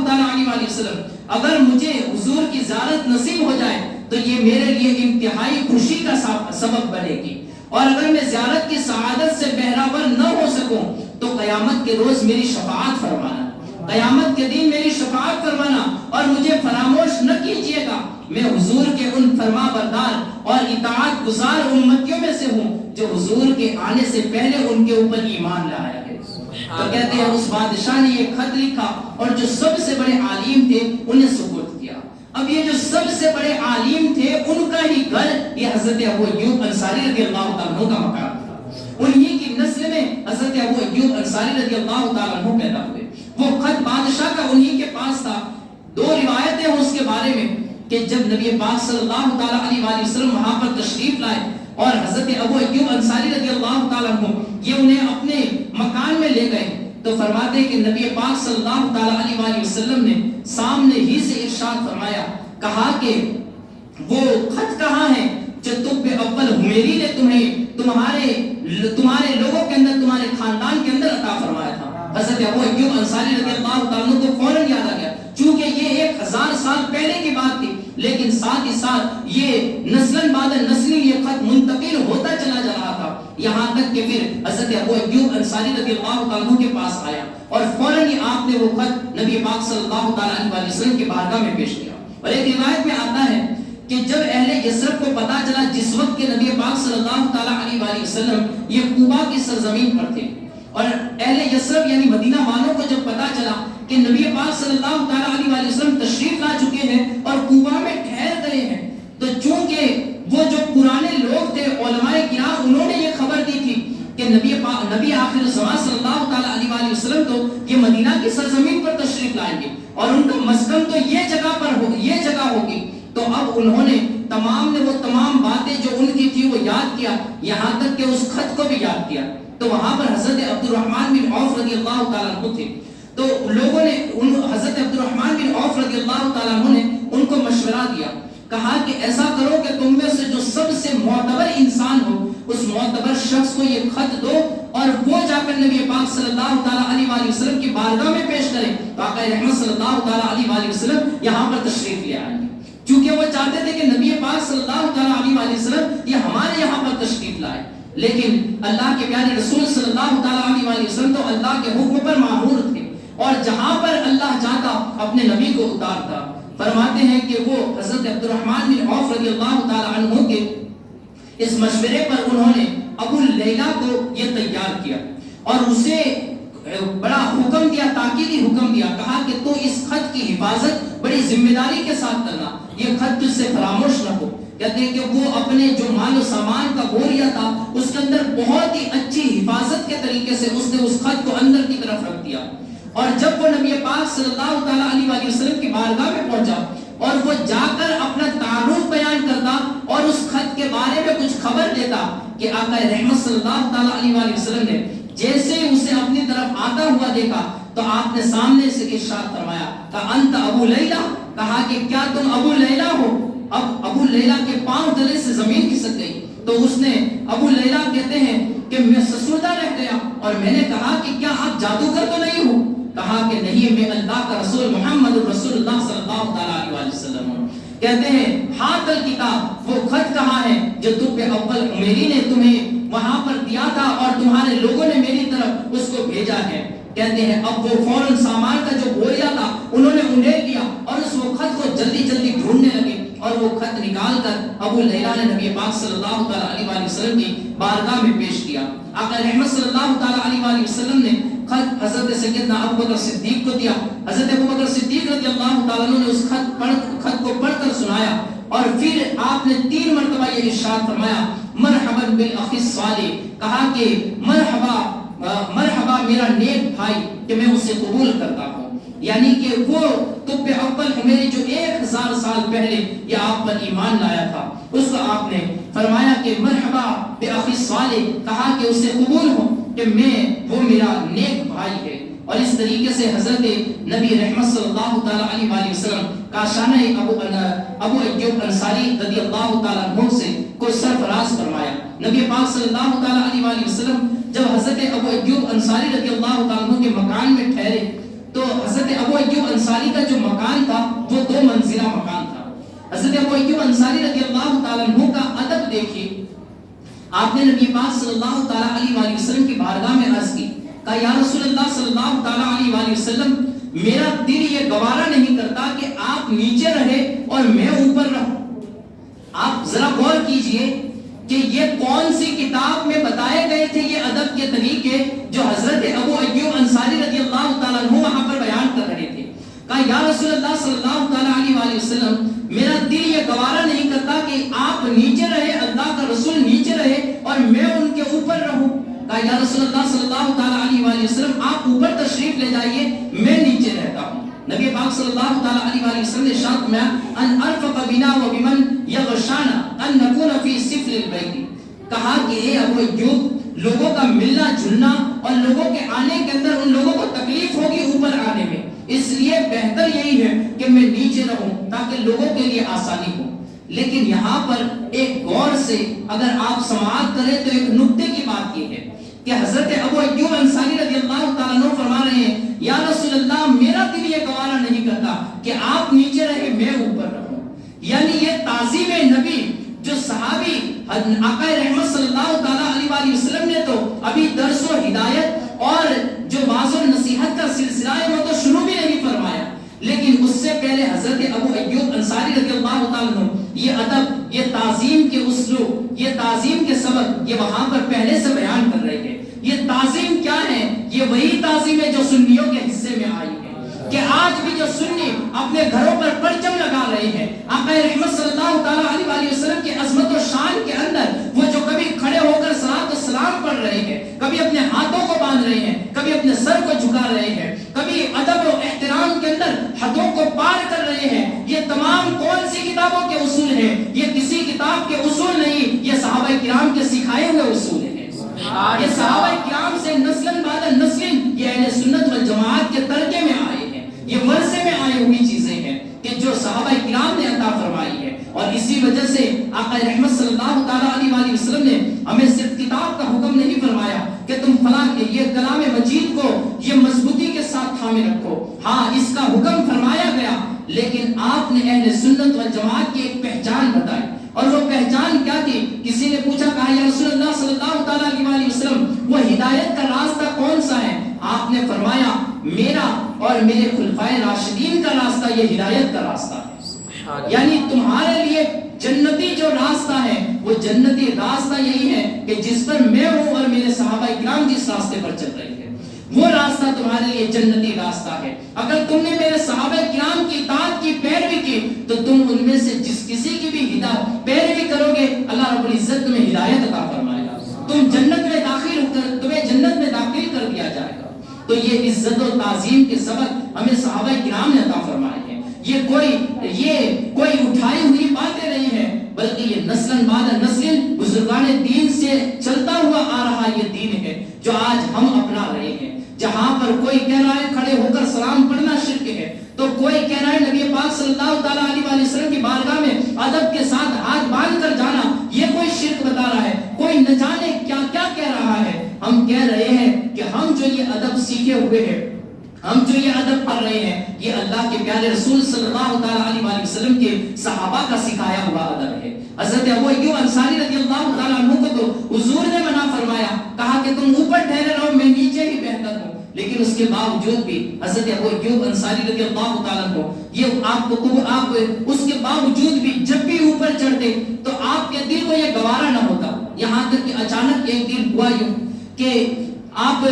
علیہ وسلم، اگر مجھے حضور کی زیارت نصیب ہو جائے تو یہ میرے لیے انتہائی خوشی کا سبب بنے گی، اور اگر میں زیارت کی سعادت سے بہراور نہ ہو سکوں تو قیامت کے روز میری شفاعت فرمانا، قیامت کے دن میری شفاعت فرمانا، اور مجھے فراموش نہ کیجیے گا۔ میں حضور کے ان فرما بردار اور اطاعت گزار امتیوں میں سے ہوں جو حضور کے آنے سے پہلے ان کے اوپر ایمان لایا ہے۔ تو کہتے ہیں اس بادشاہ نے یہ خط لکھا اور جو سب سے بڑے عالم تھے انہیں سپرد کیا۔ اب یہ جو سب سے بڑے عالم تھے ان کا ہی گھر یہ حضرت ابو ایوب انصاری رضی اللہ تعالیٰ عنہ کا مقام تھا، انہی کی نسل میں حضرت ابو ایوب انصاری رضی اللہ تعالیٰ عنہ پیدا ہوئے۔ وہ خط بادشاہ کا انہی کے پاس تھا۔ 2 روایتیں ہیں اس کے بارے میں کہ جب نبی پاک صلی اللہ تعالیٰ علیہ وآلہ وسلم وہاں پر تشریف لائے اور حضرت ابو ایوب انصاری رضی اللہ تعالیٰ عنہ یہ انہیں اپنے مکان میں لے گئے تو فرماتے ہیں کہ نبی پاک صلی اللہ تعالیٰ علیہ وآلہ وسلم نے سامنے ہی سے ارشاد فرمایا، کہا کہ وہ خط کہاں ہے جو طب اول حمیری نے تمہارے لوگوں کے اندر، تمہارے خاندان کے اندر عطا فرمایا تھا۔ حضرت ابو ایوب انصاری رضی اللہ تعالیٰ عنہ کو فوراً یاد آ گیا، چونکہ یہ 1000 سال پہلے کی بات تھی، لیکن ساتھ ہی ساتھ یہ نسل بعد نسل یہ خط منتقل ہوتا چلا جا رہا تھا، یہاں تک کہ پھر حضرت ابو ایوب انصاری رضی اللہ تعالیٰ عنہ کے پاس آیا اور فوراً ہی آپ نے وہ خط نبی پاک صلی اللہ تعالیٰ علیہ وسلم کی بارگاہ میں پیش کیا۔ اور ایک روایت میں آتا ہے کہ جب اہل یثرب کو پتا چلا جس وقت کے نبی پاک صلی اللہ تعالیٰ علیہ وسلم یہ کوبا کی سرزمین پر تھے، اور اہل یثرب یعنی مدینہ والوں کو جب پتا چلا کہ نبی پاک صلی اللہ تعالیٰ علیہ وسلم تشریف لا چکے ہیں اور کوبا میں ٹھہر گئے ہیں، تو چونکہ وہ جو پرانے لوگ تھے علماء کرام انہوں نے یہ خبر دی تھی کہ نبی آخر الزمان صلی اللہ تعالیٰ علیہ وسلم تو یہ مدینہ کی سرزمین پر تشریف لائیں گے اور ان کا مسکن تو یہ جگہ ہوگی، تو اب انہوں نے وہ تمام باتیں جو ان کی تھی وہ یاد کیا، یہاں تک کہ اس خط کو بھی یاد کیا۔ تو وہاں پر حضرت عبد الرحمن بن عوف رضی اللہ تعالیٰ عنہ تھے، تو لوگوں نے حضرت عبد الرحمن بن عوف رضی اللہ تعالیٰ عنہ نے ان کو مشورہ دیا، کہا کہ ایسا کرو کہ تم میں سے جو سب سے معتبر انسان ہو اس معتبر شخص کو یہ خط دو اور وہ جا کر نبی پاک صلی اللہ تعالیٰ علیہ وسلم کی بارگاہ میں پیش کریں، آقا رحمت صلی اللہ تعالیٰ علیہ وسلم یہاں پر تشریف لے آئیں گے، کیونکہ وہ چاہتے تھے کہ نبی پاک صلی اللہ تعالیٰ علیہ وسلم یہ ہمارے یہاں پر تشریف لائے، لیکن اللہ کے پیارے رسول صلی اللہ تعالیٰ علیہ وسلم تو اللہ کے حکم پر مامور تھے اور جہاں پر اللہ چاہتا اپنے نبی کو اتارتا۔ فرماتے ہیں کہ وہ حضرت عبد الرحمن بن عوف رضی اللہ تعالیٰ عنہ کے اس مشورے پر انہوں نے ابو لیلہ کو یہ تیار کیا اور اسے بڑا حکم دیا، تاکیدی حکم دیا، کہا کہ تو اس خط کی حفاظت بڑی ذمہ داری کے ساتھ کرنا، یہ خط تجھ سے فراموش نہ ہو۔ کہتے ہیں کہ وہ اپنے جو مال و سامان کا بوریا تھا اس کے اندر بہت ہی اچھی حفاظت کے طریقے سے اس نے اس خط کو اندر کی طرف رکھ دیا، اور جب وہ نبی پاک صلی اللہ تعالیٰ علیہ وسلم کی بارگاہ میں پہنچا اور وہ جا کر اپنا تعارف بیان کرتا اور اس خط کے بارے میں کچھ خبر دیتا کہ آقا رحمت صلی اللہ تعالیٰ علیہ وسلم نے جیسے اسے اپنی طرف آتا ہوا دیکھا تو آپ نے سامنے سے ارشاد فرمایا کہ انت ابو لیلہ، کہا کہ کیا تم ابو لیلہ ہو؟ اب ابو لیلہ کے پاؤں تلے سے زمین کھسک گئی، تو اس نے ابو لیلہ کہتے ہیں کہ میں سسودہ رہ گیا اور میں نے کہا کہ کیا آپ جادوگر تو نہیں ہو؟ کہا کہ نہیں، میں اللہ کا رسول محمد رسول اللہ صلی اللہ علیہ وسلم ہوں۔ کہتے ہیں ہاتھ الکتاب، وہ خط کہاں ہے جو طب اول عمیری نے تمہیں وہاں پر دیا تھا اور تمہارے لوگوں نے میری طرف اس کو بھیجا ہے۔ کہتے ہیں اب وہ فوراً سامان کا جو بوریا تھا انہوں نے انڈیل لیا اور اس وہ خط کو جلدی جلدی ڈھونڈنے لگے، اور وہ خط نکال کر ابو لیلہ نے نبی پاک صلی اللہ علیہ وآلہ وسلم کی بارگاہ میں پیش کیا۔ آقا رحمت صلی اللہ علیہ وآلہ وسلم نے خط حضرت سیدنا ابو بکر صدیق کو دیا۔ حضرت ابو بکر صدیق رضی اللہ تعالیٰ عنہ نے اس خط کو پڑھ کر سنایا، اور پھر آپ نے 3 مرتبہ یہ ارشاد فرمایا مرحبا بالاخ الصالح، کہا کہ مرحبا میرا نیک بھائی کہ میں اسے قبول کرتا ہوں، یعنی کہ وہ طب اول حمیری جو 1000 سال پہلے یہ آپ پر ایمان لایا تھا، اس کو آپ نے فرمایا کہ مرحبا بالاخ الصالح، کہا کہ اسے قبول ہو کہ وہ میرا نیک بھائی ہے۔ اور اس طریقے سے حضرت نبی رحمت صلی اللہ تعالیٰ علیہ وآلہ وسلم کا شانہ ابو ایوب انصاری رضی اللہ تعالیٰ عنہ سے کو سرفراز فرمایا۔ نبی پاک صلی اللہ تعالیٰ علیہ وآلہ وسلم جب حضرت ابو ایوب انصاری رضی اللہ تعالیٰ عنہ کے مکان میں ٹھہرے تو حضرت ابو ایوب انصاری کا جو مکان تھا وہ 2 منزلہ مکان تھا۔ حضرت ابو ایوب انصاری رضی اللہ تعالیٰ عنہ کا ادب دیکھیے، آپ نے نبی پاک صلی اللہ تعالیٰ علیہ وآلہ وسلم کی بارگاہ میں عرض کی، کہا یا رسول اللہ صلی اللہ تعالیٰ علیہ وآلہ وسلم میرا دل یہ گوارا نہیں کرتا کہ آپ نیچے رہے اور میں اوپر رہوں۔ آپ ذرا غور کیجئے کہ یہ کون سی کتاب میں بتائے گئے تھے یہ ادب کے طریقے جو حضرت ابو ایوب انصاری رضی اللہ تعالیٰ عنہ وہاں پر بیان کر رہے تھے۔ کہا یا رسول اللہ صلی اللہ تعالیٰ علیہ وآلہ وسلم میرا دل یہ گوارا نہیں کرتا کہ آپ نیچے رہے، اللہ کا رسول نیچے رہے اور میں ان کے اوپر رہوں۔ کہا یا رسول اللہ صلی اللہ تعالیٰ علیہ وآلہ وسلم آپ اوپر تشریف لے جائیے، میں نیچے رہتا ہوں۔ نبی پاک صلی اللہ تعالیٰ علیہ وآلہ وسلم نے ارشاد فرمایا ان ارفق بنا وبمن یغشانا ان نکون فی سفل البیت، کہا کہ اے ابو ایوب لوگوں کا ملنا جلنا اور لوگوں کے آنے کے اندر ان لوگوں کو تکلیف ہوگی اوپر آنے میں، اس لیے بہتر یہی ہے کہ میں نیچے رہوں تاکہ لوگوں کے لیے آسانی ہو۔ لیکن یہاں پر ایک غور سے اگر آپ سماعت کریں تو ایک نکتے کی بات یہ ہے کہ حضرت ابو ایوب انصاری رضی اللہ تعالیٰ عنہ فرما رہے ہیں یا رسول اللہ میرا دل یہ گوارا نہیں کرتا کہ آپ نیچے رہے میں اوپر رہوں، یعنی یہ تعظیم نبی جو صحابی آقا رحمت صلی اللہ تعالیٰ علیہ وآلہ وسلم نے تو ابھی درس و ہدایت اور جو واعظ و نصیحت کا سلسلہ ہے وہ تو شروع بھی نہیں فرمایا، لیکن اس سے پہلے حضرت ابو ایوب انصاری رضی اللہ تعالیٰ عنہ یہ ادب، یہ تعظیم کے اسلوب، یہ تعظیم کے سبق یہ وہاں پر پہلے سے بیان کر رہے تھے۔ یہ تعظیم کیا ہے؟ یہ وہی تعظیم ہے جو سنیوں کے حصے میں آئی ہے کہ آج بھی جو سنی اپنے گھروں پر پرچم لگا رہے ہیں آقا رحمت صلی اللہ تعالیٰ علیہ وآلہ وسلم کی عظمت و شان کے اندر، وہ جو کبھی کھڑے ہو کر صلاۃ و سلام پڑھ رہے ہیں، کبھی اپنے ہاتھوں کو باندھ رہے ہیں، کبھی اپنے سر کو جھکا رہے ہیں، کبھی ادب و احترام کے اندر حدوں کو پار کر رہے ہیں، یہ تمام کون سی کتابوں کے اصول ہیں؟ یہ کسی کتاب کے اصول نہیں، یہ صحابہ کرام کے سکھائے ہوئے اصول ہیں۔ یہ صحابہ کرام سے نسل بعد نسل یہ اہل سنت والجماعت کے ترکے میں آئے ہیں، یہ ورثے میں آئی ہوئی چیزیں ہیں کہ جو صحابہ کرام نے عطا فرمائی ہے، اور اسی وجہ سے آقا رحمت صلی اللہ تعالیٰ علیہ وآلہ وسلم نے ہمیں صرف کتاب کا حکم نہیں فرمایا کہ تم فلاں یہ کلام مجید کو یہ مضبوطی کے ساتھ تھامے رکھو، ہاں اس کا حکم فرمایا گیا، لیکن آپ نے اہل سنت والجماعت کی ایک پہچان بتائی، اور وہ پہچان کیا تھی؟ کسی نے پوچھا کہا یا رسول اللہ صلی اللہ تعالیٰ علیہ وآلہ وسلم وہ ہدایت کا راستہ کون سا ہے؟ آپ نے فرمایا میرا اور میرے خلفائے راشدین کا راستہ یہ ہدایت کا راستہ ہے، یعنی تمہارے لیے جنتی جو راستہ ہے وہ جنتی راستہ یہی ہے کہ جس پر میں ہوں اور میرے صحابہ کرام جس راستے پر چل رہے ہیں، وہ راستہ تمہارے لیے جنتی راستہ ہے۔ اگر تم نے میرے صحابہ کرام کی اطاعت کی، پیروی کی، تو تم ان میں سے جس کسی کی بھی پیروی کرو گے اللہ رب العزت تمہیں ہدایت عطا فرمائے گا، تمہیں جنت میں داخل کر دیا جائے گا۔ تو یہ عزت و تعظیم کے سبق ہمیں صحابہ کرام نے عطا فرمائے ہیں، یہ کوئی اٹھائی ہوئی باتیں نہیں ہیں، بلکہ یہ نسل بعد نسل بزرگان دین سے چلتا ہوا آ رہا یہ دین ہے جو آج ہم اپنا رہے ہیں۔ جہاں پر کوئی کہہ رہا ہے کھڑے ہو کر سلام پڑھنا شرک ہے، تو کوئی کہہ رہا ہے نبی پاک صلی اللہ تعالیٰ علیہ وآلہ وسلم کی بارگاہ میں ادب کے ساتھ ہاتھ باندھ کر جانا یہ کوئی شرک بتا رہا ہے، کوئی نہ جانے کیا کیا کہہ رہا ہے۔ ہم کہہ رہے ہیں کہ ہم جو یہ ادب سیکھے ہوئے ہیں، ہم جو یہ ادب پڑھ رہے ہیں، یہ اللہ کے پیارے رسول صلی اللہ تعالیٰ علیہ وسلم کے صحابہ کا سکھایا ہوا ادب ہے۔ حضرت ابو ایوب انصاری رضی اللہ تعالیٰ عنہ کو تو حضور نے منع فرمایا، کہا کہ تم اوپر ٹھہرے رہو، میں نیچے ہی بہتر ہوں، لیکن اس کے باوجود بھی حضرت ابو ایوب انصاری رضی اللہ تعالیٰ عنہ یہ آپ اس کے باوجود بھی جب بھی اوپر چڑھتے تو آپ کے دل کو یہ گوارا نہ ہوتا، یہاں تک کہ اچانک ایک دن ہوا یوں کہ آپ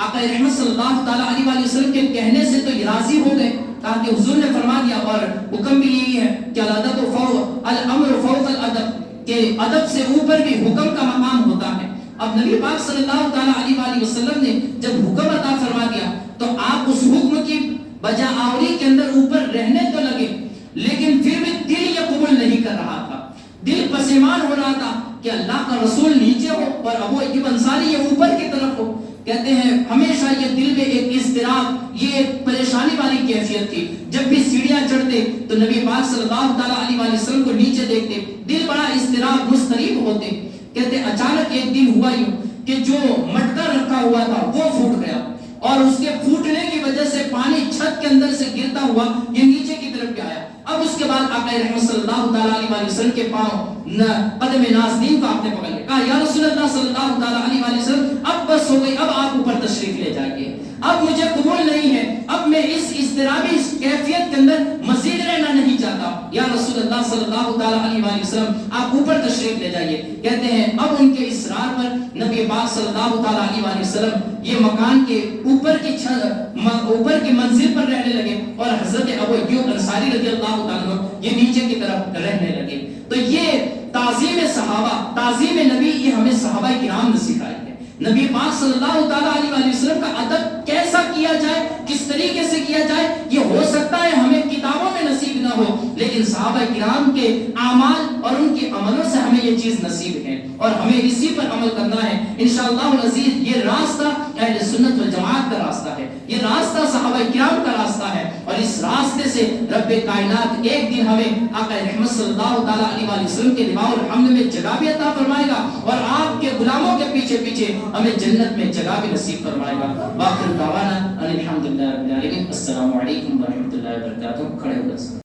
آقا رحمت صلی اللہ تعالیٰ علیہ وسلم کے کہنے سے تو راضی ہو گئے، کہا کہ حضور نے فرما دیا اور حکم بھی یہی ہے کہ الامر فوق الادب، کہ ادب سے اوپر بھی حکم کا مقام ہوتا ہے۔ اب نبی پاک صلی اللہ تعالیٰ علیہ وسلم نے جب حکم عطا فرما دیا تو آپ اس حکم کی بجا آوری کے اندر اوپر رہنے تو لگے، لیکن پھر بھی دل یہ قبول نہیں کر رہا تھا، دل پسیمان ہو رہا تھا کہ اللہ کا رسول نیچے ہو اور ابو ایوب انصاری یہ اوپر کی طرف ہو۔ کہتے ہیں ہمیشہ یہ دل میں ایک اضطراب، یہ ایک پریشانی والی کیفیت تھی، جب بھی سیڑھیاں چڑھتے تو نبی پاک صلی اللہ تعالیٰ علیہ وسلم کو نیچے دیکھتے، دل بڑا اضطراب مضطرب ہوتے۔ کہتے اچانک ایک دن ہوا یوں کہ جو مٹکا رکھا ہوا تھا وہ پھوٹ گیا، اور اس کے پھوٹنے کی وجہ سے پانی چھت کے اندر سے گرتا ہوا یہ نیچے کی طرف آیا۔ اب اس کے بعد آقا رحمت صلی اللہ تعالیٰ علیہ وسلم کے پاؤں قدم نازنین کو آپ نے پکڑ لیا، کہا یا رسول اللہ صلی اللہ تعالیٰ علیہ وسلم اب بس ہو گئی، اب آپ اوپر تشریف لے جائیے، اب مجھے قبول نہیں ہے، اب میں اس اضطرابی کیفیت کے اندر مزید رہنا نہیں چاہتا، یا رسول اللہ صلی اللہ تعالیٰ علیہ وسلم آپ اوپر تشریف لے جائیے۔ کہتے ہیں اب ان کے اصرار پر نبی پاک صلی اللہ تعالیٰ علیہ وسلم یہ مکان کے اوپر کی منزل پر رہنے لگے، اور حضرت ابو ایوب انصاری رضی اللہ تعالیٰ عنہ یہ نیچے کی طرف رہنے لگے۔ تو یہ تعظیم صحابہ، تعظیم نبی، یہ ہمیں صحابہ کرام نے سکھائی ہے۔ نبی پاک صلی اللہ تعالیٰ علیہ وسلم کا ادب کیسا کیا جائے، کس طریقے سے کیا جائے، یہ ہو سکتا ہے ہمیں کتابوں میں نصیب نہ ہو، لیکن صحابہ کرام کے اعمال اور ان کے عملوں سے ہمیں یہ چیز نصیب ہے، اور ہمیں اسی پر عمل کرنا ہے انشاءاللہ العزیز۔ یہ راستہ اہل سنت والجماعت کا راستہ ہے، یہ راستہ صحابہ کرام کا راستہ ہے، اور اس راستے سے رب کائنات ایک دن ہمیں آقا رحمت صلی اللہ تعالیٰ علیہ وسلم کے لواء الحمد میں جگہ بھی عطا فرمائے گا، اور آپ کے غلاموں کے پیچھے پیچھے ہمیں جنت میں جگہ بھی نصیب فرمائے گا۔ واخر دعوانا ان الحمدللہ رب العالمین۔ السلام علیکم ورحمۃ اللہ وبرکاتہ۔ کھڑے ہو جائیں۔